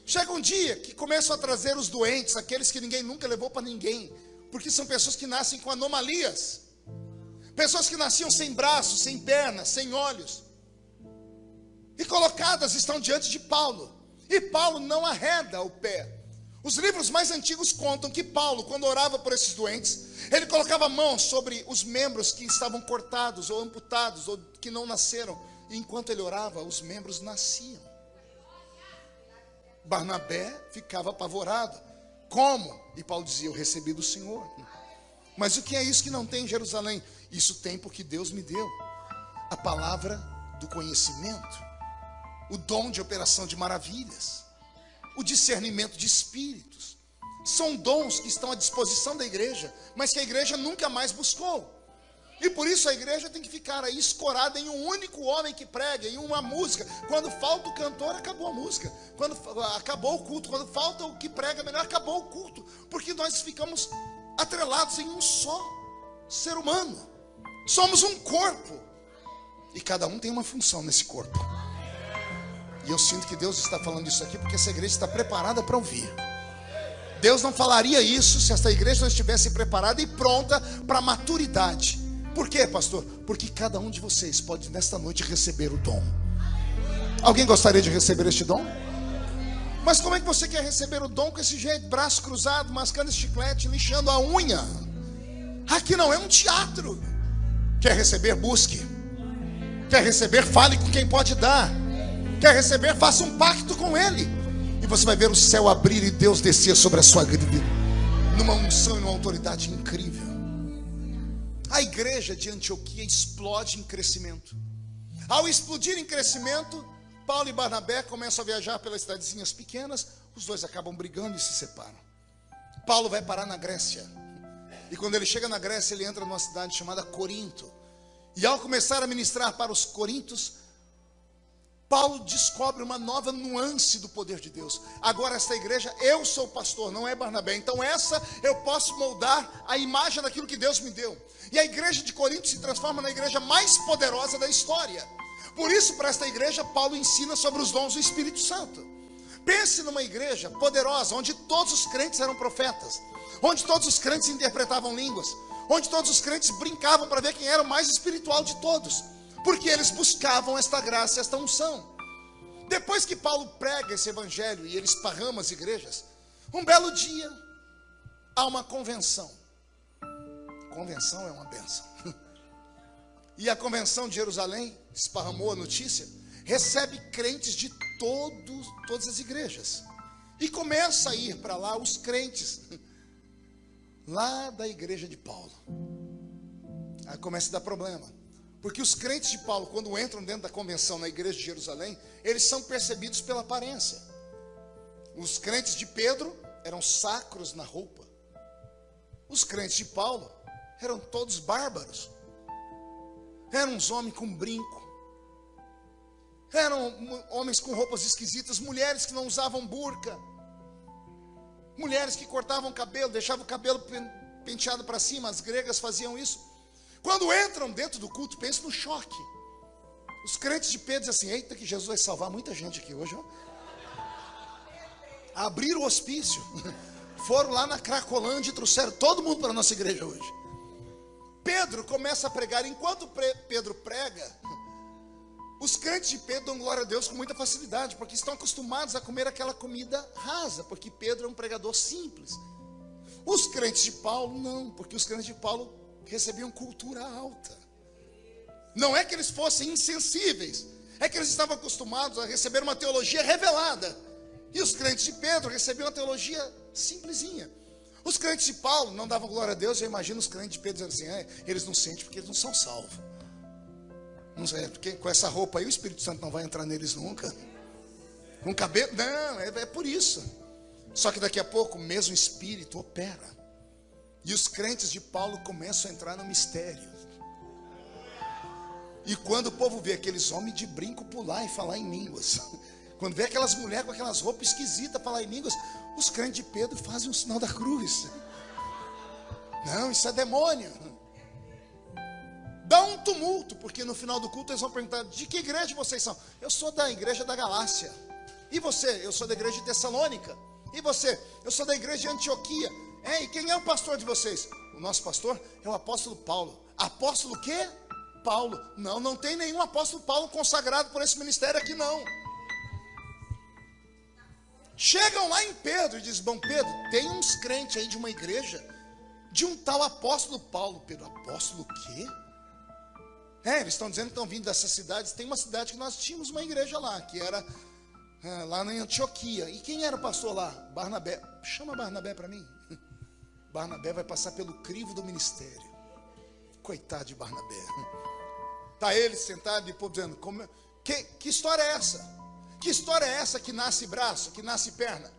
Chega um dia que começam a trazer os doentes, aqueles que ninguém nunca levou para ninguém, porque são pessoas que nascem com anomalias. Pessoas que nasciam sem braços, sem pernas, sem olhos. E colocadas estão diante de Paulo. E Paulo não arreda o pé. Os livros mais antigos contam que Paulo, quando orava por esses doentes, ele colocava a mão sobre os membros que estavam cortados ou amputados ou que não nasceram. E enquanto ele orava, os membros nasciam. Barnabé ficava apavorado. Como? E Paulo dizia, eu recebi do Senhor. Mas o que é isso que não tem em Jerusalém? Isso tem porque Deus me deu a palavra do conhecimento, o dom de operação de maravilhas, o discernimento de espíritos. São dons que estão à disposição da igreja, mas que a igreja nunca mais buscou. E por isso a igreja tem que ficar aí escorada em um único homem que prega, em uma música. Quando falta o cantor, acabou a música. Quando acabou o culto, quando falta o que prega melhor, acabou o culto. Porque nós ficamos atrelados em um só ser humano. Somos um corpo. E cada um tem uma função nesse corpo. E eu sinto que Deus está falando isso aqui porque essa igreja está preparada para ouvir. Deus não falaria isso se essa igreja não estivesse preparada e pronta para a maturidade. Por quê, pastor? Porque cada um de vocês pode nesta noite receber o dom. Alguém gostaria de receber este dom? Mas como é que você quer receber o dom com esse jeito? Braço cruzado, mascando esse chiclete, lixando a unha. Aqui não é um teatro. Quer receber? Busque. Quer receber? Fale com quem pode dar. Quer receber? Faça um pacto com Ele. E você vai ver o céu abrir e Deus descer sobre a sua vida numa unção e numa autoridade incrível. A igreja de Antioquia explode em crescimento. Ao explodir em crescimento, Paulo e Barnabé começam a viajar pelas cidadezinhas pequenas. Os dois acabam brigando e se separam. Paulo vai parar na Grécia. E quando ele chega na Grécia, ele entra numa cidade chamada Corinto. E ao começar a ministrar para os coríntios, Paulo descobre uma nova nuance do poder de Deus. Agora esta igreja, eu sou o pastor, não é Barnabé. Então essa eu posso moldar a imagem daquilo que Deus me deu. E a igreja de Corinto se transforma na igreja mais poderosa da história. Por isso, para esta igreja, Paulo ensina sobre os dons do Espírito Santo. Pense numa igreja poderosa, onde todos os crentes eram profetas, onde todos os crentes interpretavam línguas, onde todos os crentes brincavam para ver quem era o mais espiritual de todos, porque eles buscavam esta graça, esta unção. Depois que Paulo prega esse evangelho e ele esparrama as igrejas, um belo dia há uma convenção. Convenção é uma bênção. E a convenção de Jerusalém esparramou a notícia, recebe crentes de todas as igrejas, e começa a ir para lá os crentes lá da igreja de Paulo. Aí começa a dar problema, porque os crentes de Paulo, quando entram dentro da convenção na igreja de Jerusalém, eles são percebidos pela aparência. Os crentes de Pedro eram sacros na roupa, os crentes de Paulo eram todos bárbaros, eram uns homens com brinco, eram homens com roupas esquisitas, mulheres que não usavam burca, mulheres que cortavam o cabelo, deixavam o cabelo penteado para cima. As gregas faziam isso. Quando entram dentro do culto, pense no choque. Os crentes de Pedro dizem assim: eita, que Jesus vai salvar muita gente aqui hoje, ó. Abriram o hospício, foram lá na Cracolândia e trouxeram todo mundo para a nossa igreja hoje. Pedro começa a pregar. Enquanto Pedro prega, os crentes de Pedro dão glória a Deus com muita facilidade, porque estão acostumados a comer aquela comida rasa, porque Pedro é um pregador simples. Os crentes de Paulo não, porque os crentes de Paulo recebiam cultura alta. Não é que eles fossem insensíveis, é que eles estavam acostumados a receber uma teologia revelada. E os crentes de Pedro recebiam uma teologia simplesinha. Os crentes de Paulo não davam glória a Deus. Eu imagino os crentes de Pedro dizendo assim: eles não sentem porque eles não são salvos. Não sei, porque com essa roupa aí o Espírito Santo não vai entrar neles nunca. Com cabelo, não, é por isso. Só que daqui a pouco o mesmo Espírito opera, e os crentes de Paulo começam a entrar no mistério. E quando o povo vê aqueles homens de brinco pular e falar em línguas, quando vê aquelas mulheres com aquelas roupas esquisitas falar em línguas, os crentes de Pedro fazem um sinal da cruz. Não, isso é demônio. Dá um tumulto, porque no final do culto eles vão perguntar: de que igreja vocês são? Eu sou da igreja da Galácia. E você? Eu sou da igreja de Tessalônica. E você? Eu sou da igreja de Antioquia. E quem é o pastor de vocês? O nosso pastor é o apóstolo Paulo. Apóstolo o quê? Paulo. Não, não tem nenhum apóstolo Paulo consagrado por esse ministério aqui não. Chegam lá em Pedro e dizem: bom, Pedro, tem uns crentes aí de uma igreja de um tal apóstolo Paulo. Pedro: apóstolo o quê? Eles estão dizendo que estão vindo dessas cidades. Tem uma cidade que nós tínhamos uma igreja lá, que era lá na Antioquia. E quem era o pastor lá? Barnabé. Chama Barnabé para mim. Barnabé vai passar pelo crivo do ministério. Coitado de Barnabé. Está ele sentado e o povo dizendo: que história é essa? Que história é essa que nasce braço, que nasce perna?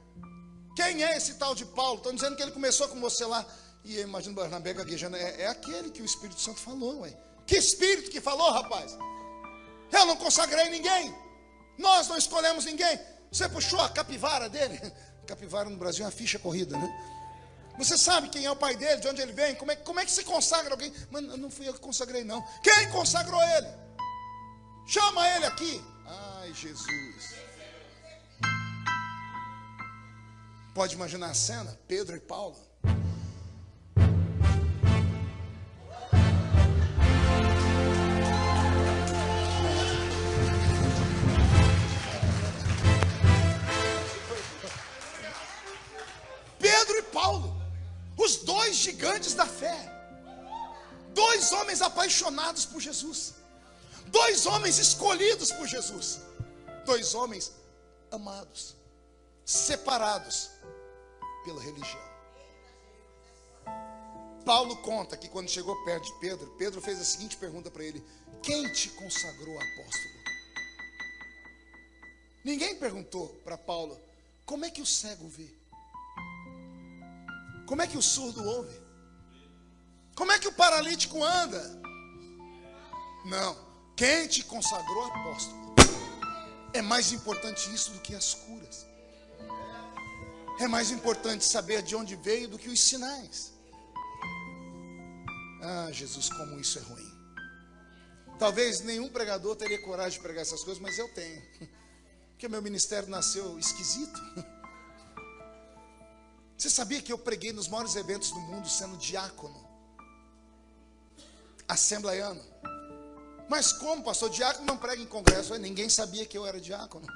Quem é esse tal de Paulo? Estão dizendo que ele começou com você lá. E eu imagino Barnabé gaguejando: é aquele que o Espírito Santo falou, ué. Que Espírito que falou, rapaz? Eu não consagrei ninguém. Nós não escolhemos ninguém. Você puxou a capivara dele. Capivara no Brasil é uma ficha corrida, né? Você sabe quem é o pai dele, de onde ele vem? Como é que se consagra alguém? Mas não fui eu que consagrei não. Quem consagrou ele? Chama ele aqui. Ai, Jesus. Pode imaginar a cena? Pedro e Paulo. Pedro e Paulo, os dois gigantes da fé, dois homens apaixonados por Jesus, dois homens escolhidos por Jesus, dois homens amados, separados pela religião. Paulo conta que quando chegou perto de Pedro, Pedro fez a seguinte pergunta para ele: quem te consagrou apóstolo? Ninguém perguntou para Paulo: como é que o cego vê? Como é que o surdo ouve? Como é que o paralítico anda? Não. Quem te consagrou apóstolo? É mais importante isso do que as curas. É mais importante saber de onde veio do que os sinais. Ah, Jesus, como isso é ruim. Talvez nenhum pregador teria coragem de pregar essas coisas, mas eu tenho. Porque meu ministério nasceu esquisito. Você sabia que eu preguei nos maiores eventos do mundo sendo diácono? Assembleiano. Mas como, pastor? Diácono não prega em congresso. Ninguém sabia que eu era diácono.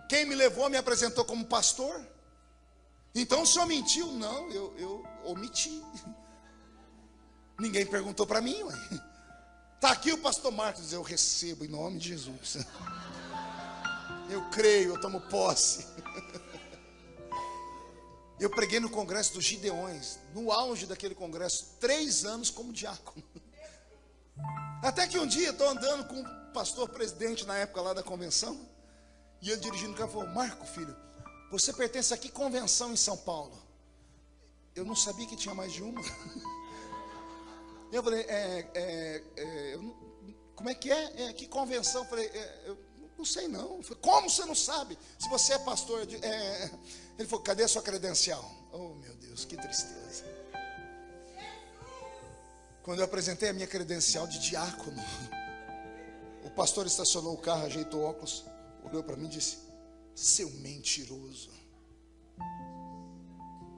Quem me levou me apresentou como pastor. Então o senhor mentiu? Não, eu omiti. Ninguém perguntou para mim, ué. Está aqui o pastor Marcos, eu recebo em nome de Jesus. Eu creio, eu tomo posse. Eu preguei no congresso dos Gideões, no auge daquele congresso, 3 anos como diácono. Até que um dia estou andando com o pastor presidente na época lá da convenção, e ele dirigindo o carro falou: Marco, filho, você pertence a que convenção em São Paulo? Eu não sabia que tinha mais de uma. Eu falei, como é que é? Que convenção? Eu falei, eu não sei não. Eu falei, como você não sabe? Se você é pastor. Ele falou, cadê a sua credencial? Oh meu Deus, que tristeza. Quando eu apresentei a minha credencial de diácono, o pastor estacionou o carro, ajeitou o óculos, olhou para mim e disse: seu mentiroso,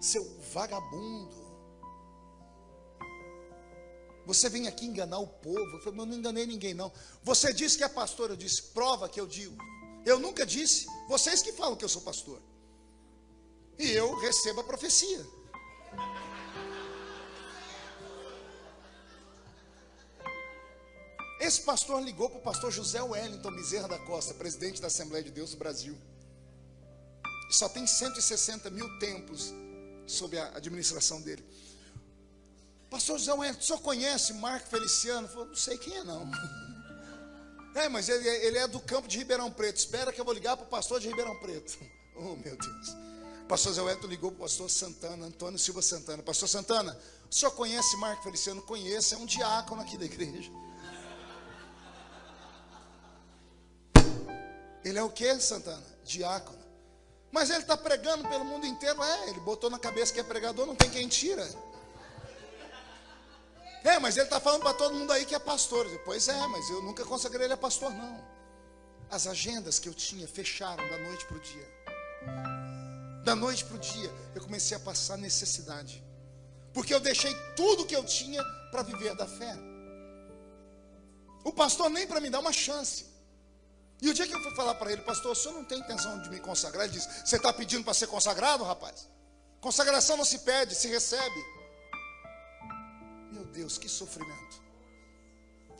seu vagabundo, você vem aqui enganar o povo. Eu falei, eu não enganei ninguém não. Você disse que é pastor. Eu disse, prova que eu digo. Eu nunca disse. Vocês que falam que eu sou pastor. E eu recebo a profecia. Esse pastor ligou para o pastor José Wellington Bezerra da Costa, presidente da Assembleia de Deus do Brasil. Só tem 160 mil templos sob a administração dele. Pastor José Wellington, o senhor conhece Marco Feliciano? Eu falei, não sei quem é não. Mas ele é do campo de Ribeirão Preto. Espera que eu vou ligar para o pastor de Ribeirão Preto. Oh meu Deus. Pastor José Wellington ligou para o pastor Santana, Antônio Silva Santana. Pastor Santana, o senhor conhece Marco Feliciano? Conheço, é um diácono aqui da igreja. Ele é o que, Santana? Diácono. Mas ele está pregando pelo mundo inteiro. Ele botou na cabeça que é pregador, não tem quem tira. Mas ele está falando para todo mundo aí que é pastor. Pois é, mas eu nunca consagrei ele a pastor, não. As agendas que eu tinha fecharam da noite para o dia. Da noite para o dia, eu comecei a passar necessidade. Porque eu deixei tudo que eu tinha para viver da fé. O pastor nem para me dar uma chance. E o dia que eu fui falar para ele, pastor, o senhor não tem intenção de me consagrar? Ele disse, você está pedindo para ser consagrado, rapaz? Consagração não se pede, se recebe. Meu Deus, que sofrimento.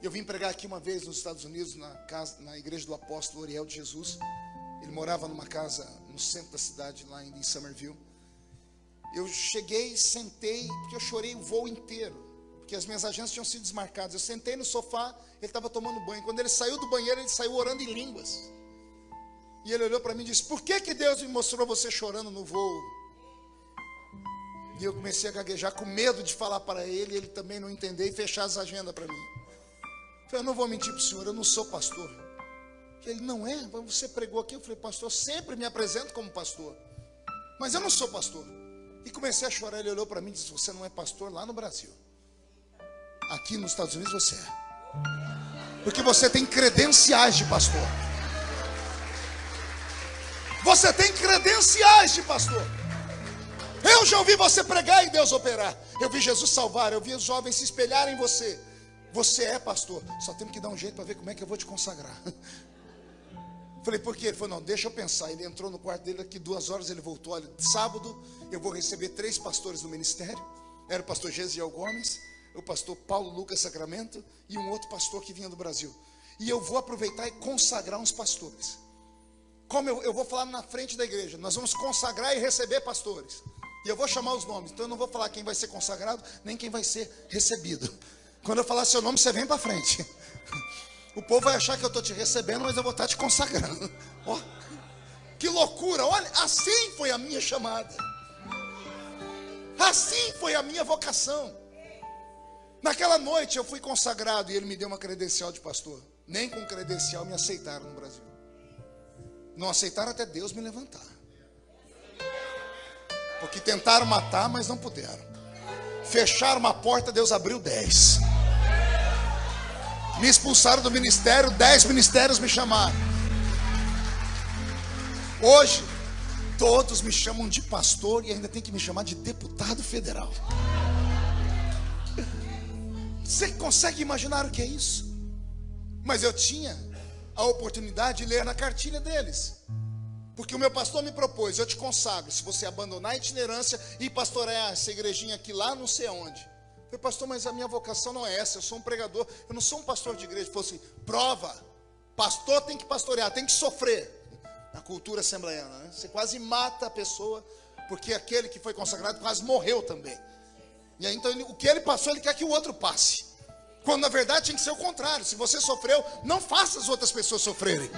Eu vim pregar aqui uma vez nos Estados Unidos, na igreja do apóstolo Oriel de Jesus. Ele morava numa casa no centro da cidade, lá em Somerville. Eu cheguei, sentei, porque eu chorei o voo inteiro, porque as minhas agendas tinham sido desmarcadas. Eu sentei no sofá, ele estava tomando banho. Quando ele saiu do banheiro, ele saiu orando em línguas. E ele olhou para mim e disse, por que Deus me mostrou você chorando no voo? E eu comecei a gaguejar com medo de falar para ele, ele também não entender e fechar as agendas para mim. Eu falei, eu não vou mentir para o senhor, eu não sou pastor. Ele, não é? Você pregou aqui? Eu falei, pastor, eu sempre me apresento como pastor, mas eu não sou pastor. E comecei a chorar, ele olhou para mim e disse, você não é pastor lá no Brasil. Aqui nos Estados Unidos você é. Porque você tem credenciais de pastor. Você tem credenciais de pastor. Eu já ouvi você pregar e Deus operar. Eu vi Jesus salvar, eu vi os jovens se espelharem em você. Você é pastor. Só temos que dar um jeito para ver como é que eu vou te consagrar. Falei, por quê? Ele falou, não, deixa eu pensar. Ele entrou no quarto dele, daqui 2 horas ele voltou. Olha, sábado eu vou receber 3 pastores no ministério. Era o pastor Gesiel Gomes, o pastor Paulo Lucas Sacramento e um outro pastor que vinha do Brasil. E eu vou aproveitar e consagrar uns pastores. Como eu vou falar na frente da igreja, nós vamos consagrar e receber pastores. E eu vou chamar os nomes. Então eu não vou falar quem vai ser consagrado, nem quem vai ser recebido. Quando eu falar seu nome, você vem para frente. O povo vai achar que eu estou te recebendo, mas eu vou estar te consagrando. Oh, que loucura, olha, assim foi a minha chamada. Assim foi a minha vocação. Naquela noite eu fui consagrado e ele me deu uma credencial de pastor. Nem com credencial me aceitaram no Brasil. Não aceitaram até Deus me levantar. Porque tentaram matar, mas não puderam. Fecharam uma porta, Deus abriu 10. Me expulsaram do ministério, 10 ministérios me chamaram. Hoje, todos me chamam de pastor e ainda tem que me chamar de deputado federal. Você consegue imaginar o que é isso? Mas eu tinha a oportunidade de ler na cartilha deles. Porque o meu pastor me propôs: eu te consagro se você abandonar a itinerância e pastorear essa igrejinha aqui lá não sei aonde. Eu falei: pastor, mas a minha vocação não é essa, eu sou um pregador, eu não sou um pastor de igreja. Ele falou assim: prova, pastor tem que pastorear, tem que sofrer. Na cultura assembleiana, né? Você quase mata a pessoa, porque aquele que foi consagrado quase morreu também. E aí, então, o que ele passou, ele quer que o outro passe. Quando na verdade tinha que ser o contrário. Se você sofreu, não faça as outras pessoas sofrerem.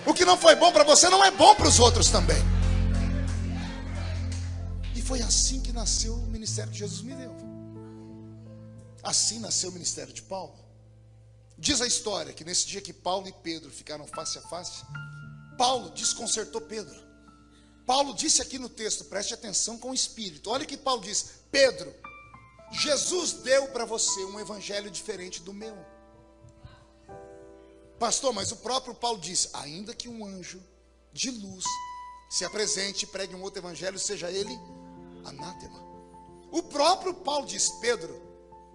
O que não foi bom para você não é bom para os outros também. E foi assim que nasceu o ministério que Jesus me deu. Assim nasceu o ministério de Paulo. Diz a história que nesse dia que Paulo e Pedro ficaram face a face, Paulo desconcertou Pedro. Paulo disse aqui no texto, preste atenção com o espírito. Olha o que Paulo diz: Pedro, Jesus deu para você um evangelho diferente do meu. Pastor, mas o próprio Paulo diz: ainda que um anjo de luz se apresente e pregue um outro evangelho, seja ele anátema. O próprio Paulo diz: Pedro,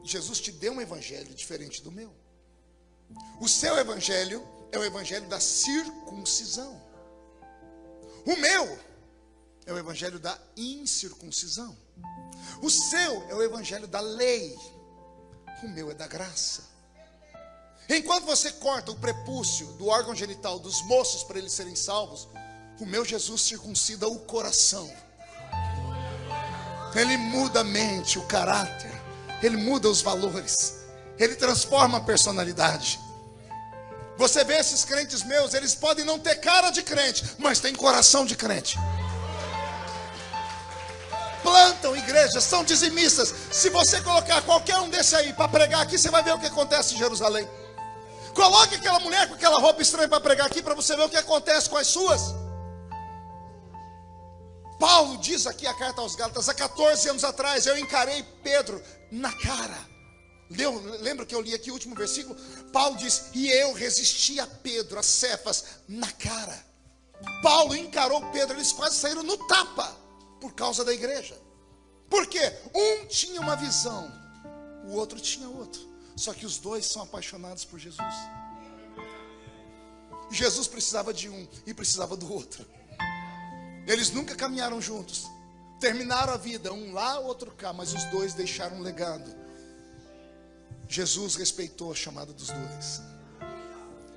Jesus te deu um evangelho diferente do meu. O seu evangelho é o evangelho da circuncisão. O meu é o evangelho da incircuncisão. O seu é o evangelho da lei. O meu é da graça. Enquanto você corta o prepúcio do órgão genital dos moços para eles serem salvos, o meu Jesus circuncida o coração. Ele muda a mente, o caráter. Ele muda os valores. Ele transforma a personalidade. Você vê esses crentes meus, eles podem não ter cara de crente, mas tem coração de crente. Plantam igrejas, são dizimistas. Se você colocar qualquer um desse aí para pregar aqui, você vai ver o que acontece em Jerusalém. Coloque aquela mulher com aquela roupa estranha para pregar aqui, para você ver o que acontece com as suas. Paulo diz aqui a carta aos Gálatas: há 14 anos atrás eu encarei Pedro na cara. Lembra que eu li aqui o último versículo? Paulo diz: e eu resisti a Pedro, a Cefas, na cara. Paulo encarou Pedro, eles quase saíram no tapa por causa da igreja. Por quê? Um tinha uma visão, o outro tinha outro. Só que os dois são apaixonados por Jesus. Jesus precisava de um e precisava do outro. Eles nunca caminharam juntos. Terminaram a vida, um lá, outro cá, mas os dois deixaram um legado. Jesus respeitou a chamada dos dois.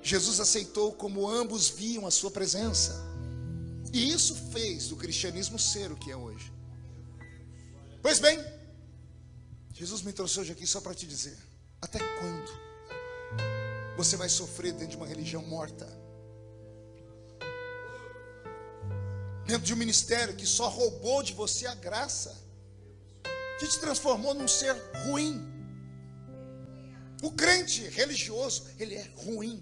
Jesus aceitou como ambos viam a sua presença. E isso fez do cristianismo ser o que é hoje. Pois bem, Jesus me trouxe hoje aqui só para te dizer: até quando você vai sofrer dentro de uma religião morta? Dentro de um ministério que só roubou de você a graça, que te transformou num ser ruim. O crente religioso, ele é ruim.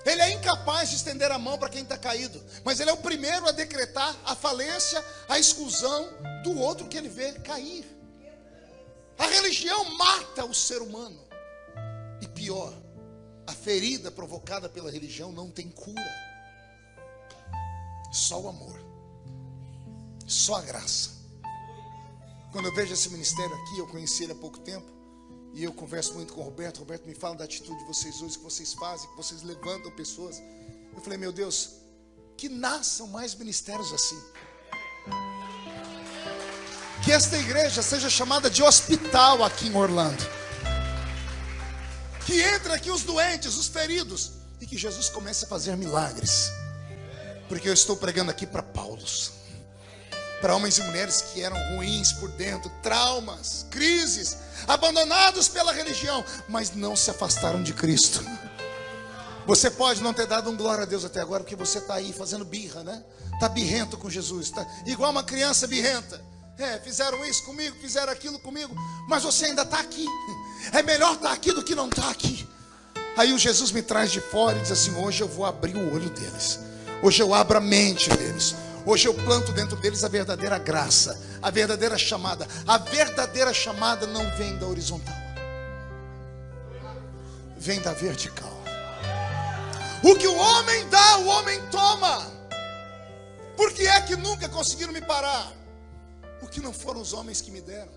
Ele é incapaz de estender a mão para quem está caído, mas ele é o primeiro a decretar a falência, a exclusão do outro que ele vê cair. A religião mata o ser humano. E pior, a ferida provocada pela religião não tem cura. Só o amor, só a graça. Quando eu vejo esse ministério aqui, eu conheci ele há pouco tempo, e eu converso muito com o Roberto. O Roberto me fala da atitude de vocês hoje, que vocês fazem, que vocês levantam pessoas. Eu falei: meu Deus, que nasçam mais ministérios assim. Que esta igreja seja chamada de hospital aqui em Orlando. Que entre aqui os doentes, os feridos, e que Jesus comece a fazer milagres. Porque eu estou pregando aqui para Paulos, para homens e mulheres que eram ruins por dentro, traumas, crises, abandonados pela religião, mas não se afastaram de Cristo. Você pode não ter dado um glória a Deus até agora, porque você está aí fazendo birra, né? Está birrento com Jesus, está igual uma criança birrenta. Fizeram isso comigo, fizeram aquilo comigo, mas você ainda está aqui. É melhor estar aqui do que não estar aqui. Aí o Jesus me traz de fora e diz assim: hoje eu vou abrir o olho deles, hoje eu abro a mente deles, hoje eu planto dentro deles a verdadeira graça, a verdadeira chamada. A verdadeira chamada não vem da horizontal, vem da vertical. O que o homem dá, o homem toma. Por que é que nunca conseguiram me parar? Porque não foram os homens que me deram.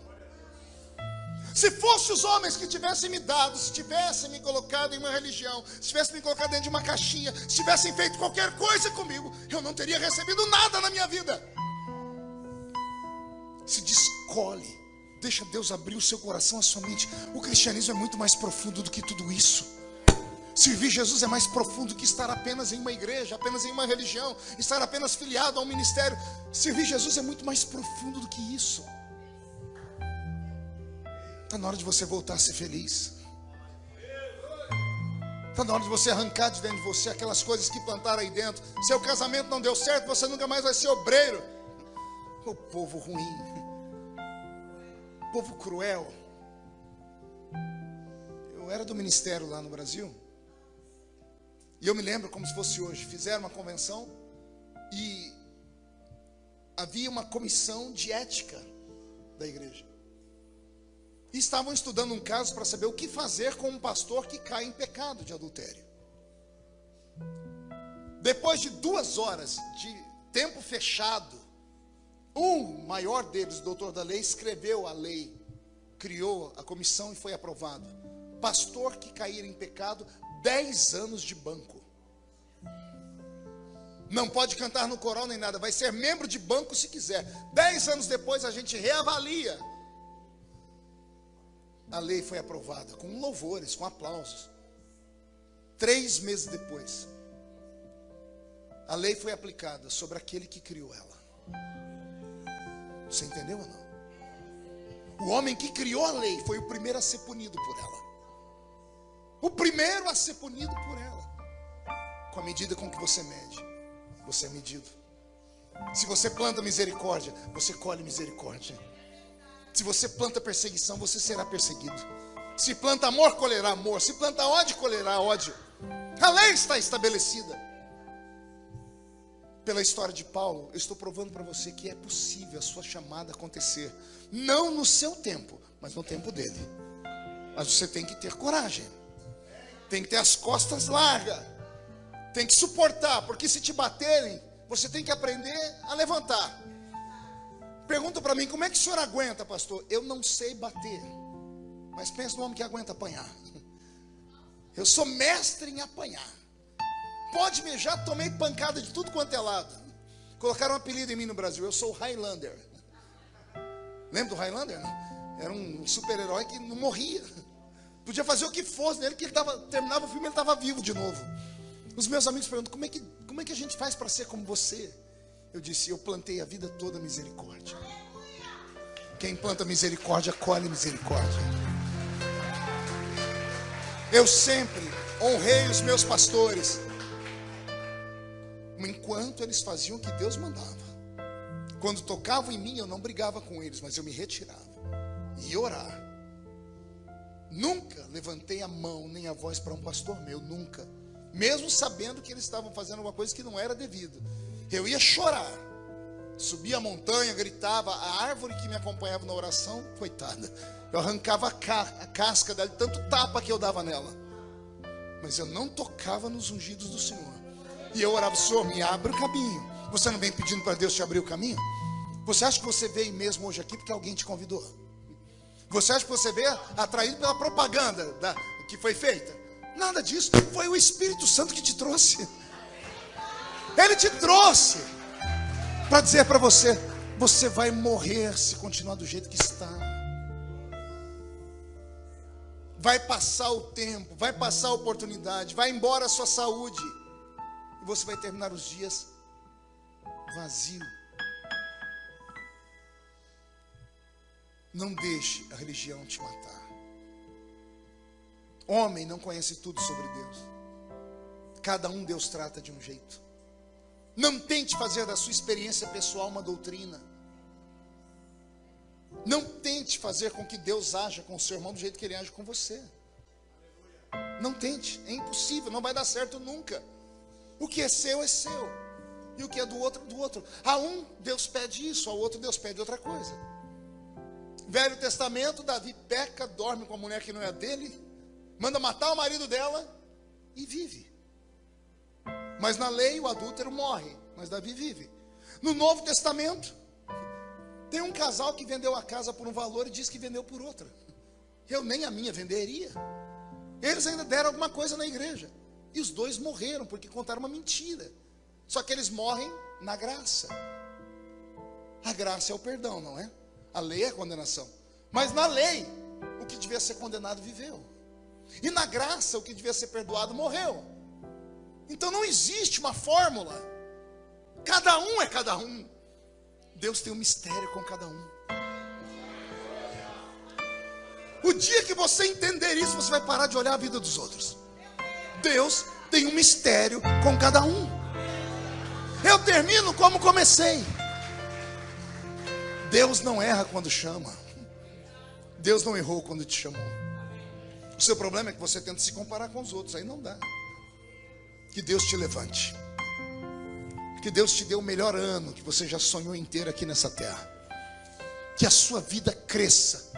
Se fossem os homens que tivessem me dado, se tivessem me colocado em uma religião, se tivessem me colocado dentro de uma caixinha, se tivessem feito qualquer coisa comigo, eu não teria recebido nada na minha vida. Se descolhe, deixa Deus abrir o seu coração, a sua mente. O cristianismo é muito mais profundo do que tudo isso. Servir Jesus é mais profundo que estar apenas em uma igreja, apenas em uma religião, estar apenas filiado a um ministério. Servir Jesus é muito mais profundo do que isso. Está na hora de você voltar a ser feliz. Está na hora de você arrancar de dentro de você aquelas coisas que plantaram aí dentro. Seu casamento não deu certo, você nunca mais vai ser obreiro. O povo ruim, o povo cruel. Eu era do ministério lá no Brasil, e eu me lembro como se fosse hoje. Fizeram uma convenção e havia uma comissão de ética da igreja. E estavam estudando um caso para saber o que fazer com um pastor que cai em pecado de adultério. Depois de 2 horas de tempo fechado, o maior deles, o doutor da lei, escreveu a lei, criou a comissão e foi aprovado. Pastor que cair em pecado, 10 anos de banco. Não pode cantar no coral nem nada, vai ser membro de banco se quiser. 10 anos depois a gente reavalia. A lei foi aprovada com louvores, com aplausos. 3 meses depois, a lei foi aplicada sobre aquele que criou ela. Você entendeu ou não? O homem que criou a lei foi o primeiro a ser punido por ela. O primeiro a ser punido por ela. Com a medida com que você mede, você é medido. Se você planta misericórdia, você colhe misericórdia. Se você planta perseguição, você será perseguido. Se planta amor, colherá amor. Se planta ódio, colherá ódio. A lei está estabelecida. Pela história de Paulo, eu estou provando para você que é possível a sua chamada acontecer. Não no seu tempo, mas no tempo dele. Mas você tem que ter coragem. Tem que ter as costas largas. Tem que suportar, porque se te baterem, você tem que aprender a levantar. Pergunta para mim, como é que o senhor aguenta, pastor? Eu não sei bater, mas pensa no homem que aguenta apanhar. Eu sou mestre em apanhar. Pode me, já tomei pancada de tudo quanto é lado. Colocaram um apelido em mim no Brasil, eu sou o Highlander. Lembra do Highlander? Não? Era um super-herói que não morria. Podia fazer o que fosse nele, que ele terminava o filme e ele estava vivo de novo. Os meus amigos perguntam, como é que a gente faz para ser como você? Eu disse, eu plantei a vida toda misericórdia. Quem planta misericórdia, colhe misericórdia. Eu sempre honrei os meus pastores, enquanto eles faziam o que Deus mandava. Quando tocavam em mim, eu não brigava com eles, mas eu me retirava e ia orar. Nunca levantei a mão nem a voz para um pastor meu, nunca. Mesmo sabendo que eles estavam fazendo alguma coisa que não era devido. Eu ia chorar, subia a montanha, gritava. A árvore que me acompanhava na oração, coitada, eu arrancava a casca dela, tanto tapa que eu dava nela. Mas eu não tocava nos ungidos do Senhor. E eu orava, Senhor, me abre o caminho. Você não vem pedindo para Deus te abrir o caminho? Você acha que você veio mesmo hoje aqui porque alguém te convidou? Você acha que você veio atraído pela propaganda que foi feita? Nada disso, foi o Espírito Santo que te trouxe. Ele te trouxe para dizer para você, você vai morrer se continuar do jeito que está. Vai passar o tempo, vai passar a oportunidade, vai embora a sua saúde. E você vai terminar os dias vazio. Não deixe a religião te matar. Homem não conhece tudo sobre Deus. Cada um Deus trata de um jeito. Não tente fazer da sua experiência pessoal uma doutrina. Não tente fazer com que Deus haja com o seu irmão do jeito que ele age com você. Não tente, é impossível, não vai dar certo nunca. O que é seu, e o que é do outro, do outro. A um Deus pede isso, ao outro Deus pede outra coisa. Velho Testamento, Davi peca, dorme com a mulher que não é dele, manda matar o marido dela e vive. Mas na lei o adúltero morre, mas Davi vive. No Novo Testamento, tem um casal que vendeu a casa por um valor e disse que vendeu por outra. Eu nem a minha venderia. Eles ainda deram alguma coisa na igreja. E os dois morreram porque contaram uma mentira. Só que eles morrem na graça. A graça é o perdão, não é? A lei é a condenação. Mas na lei, o que devia ser condenado viveu. E na graça, o que devia ser perdoado morreu. Então não existe uma fórmula. Cada um é cada um. Deus tem um mistério com cada um. O dia que você entender isso, você vai parar de olhar a vida dos outros. Deus tem um mistério com cada um. Eu termino como comecei. Deus não erra quando chama. Deus não errou quando te chamou. O seu problema é que você tenta se comparar com os outros. Aí não dá. Que Deus te levante. Que Deus te dê o melhor ano que você já sonhou inteiro aqui nessa terra. Que a sua vida cresça.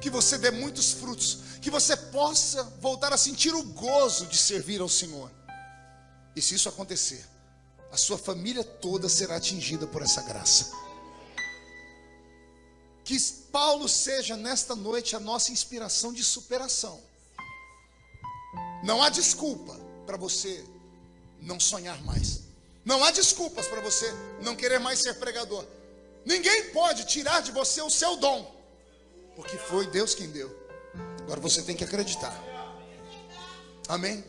Que você dê muitos frutos. Que você possa voltar a sentir o gozo de servir ao Senhor. E se isso acontecer, a sua família toda será atingida por essa graça. Que Paulo seja nesta noite a nossa inspiração de superação. Não há desculpa para você não sonhar mais. Não há desculpas para você não querer mais ser pregador. Ninguém pode tirar de você o seu dom, porque foi Deus quem deu. Agora você tem que acreditar. Amém?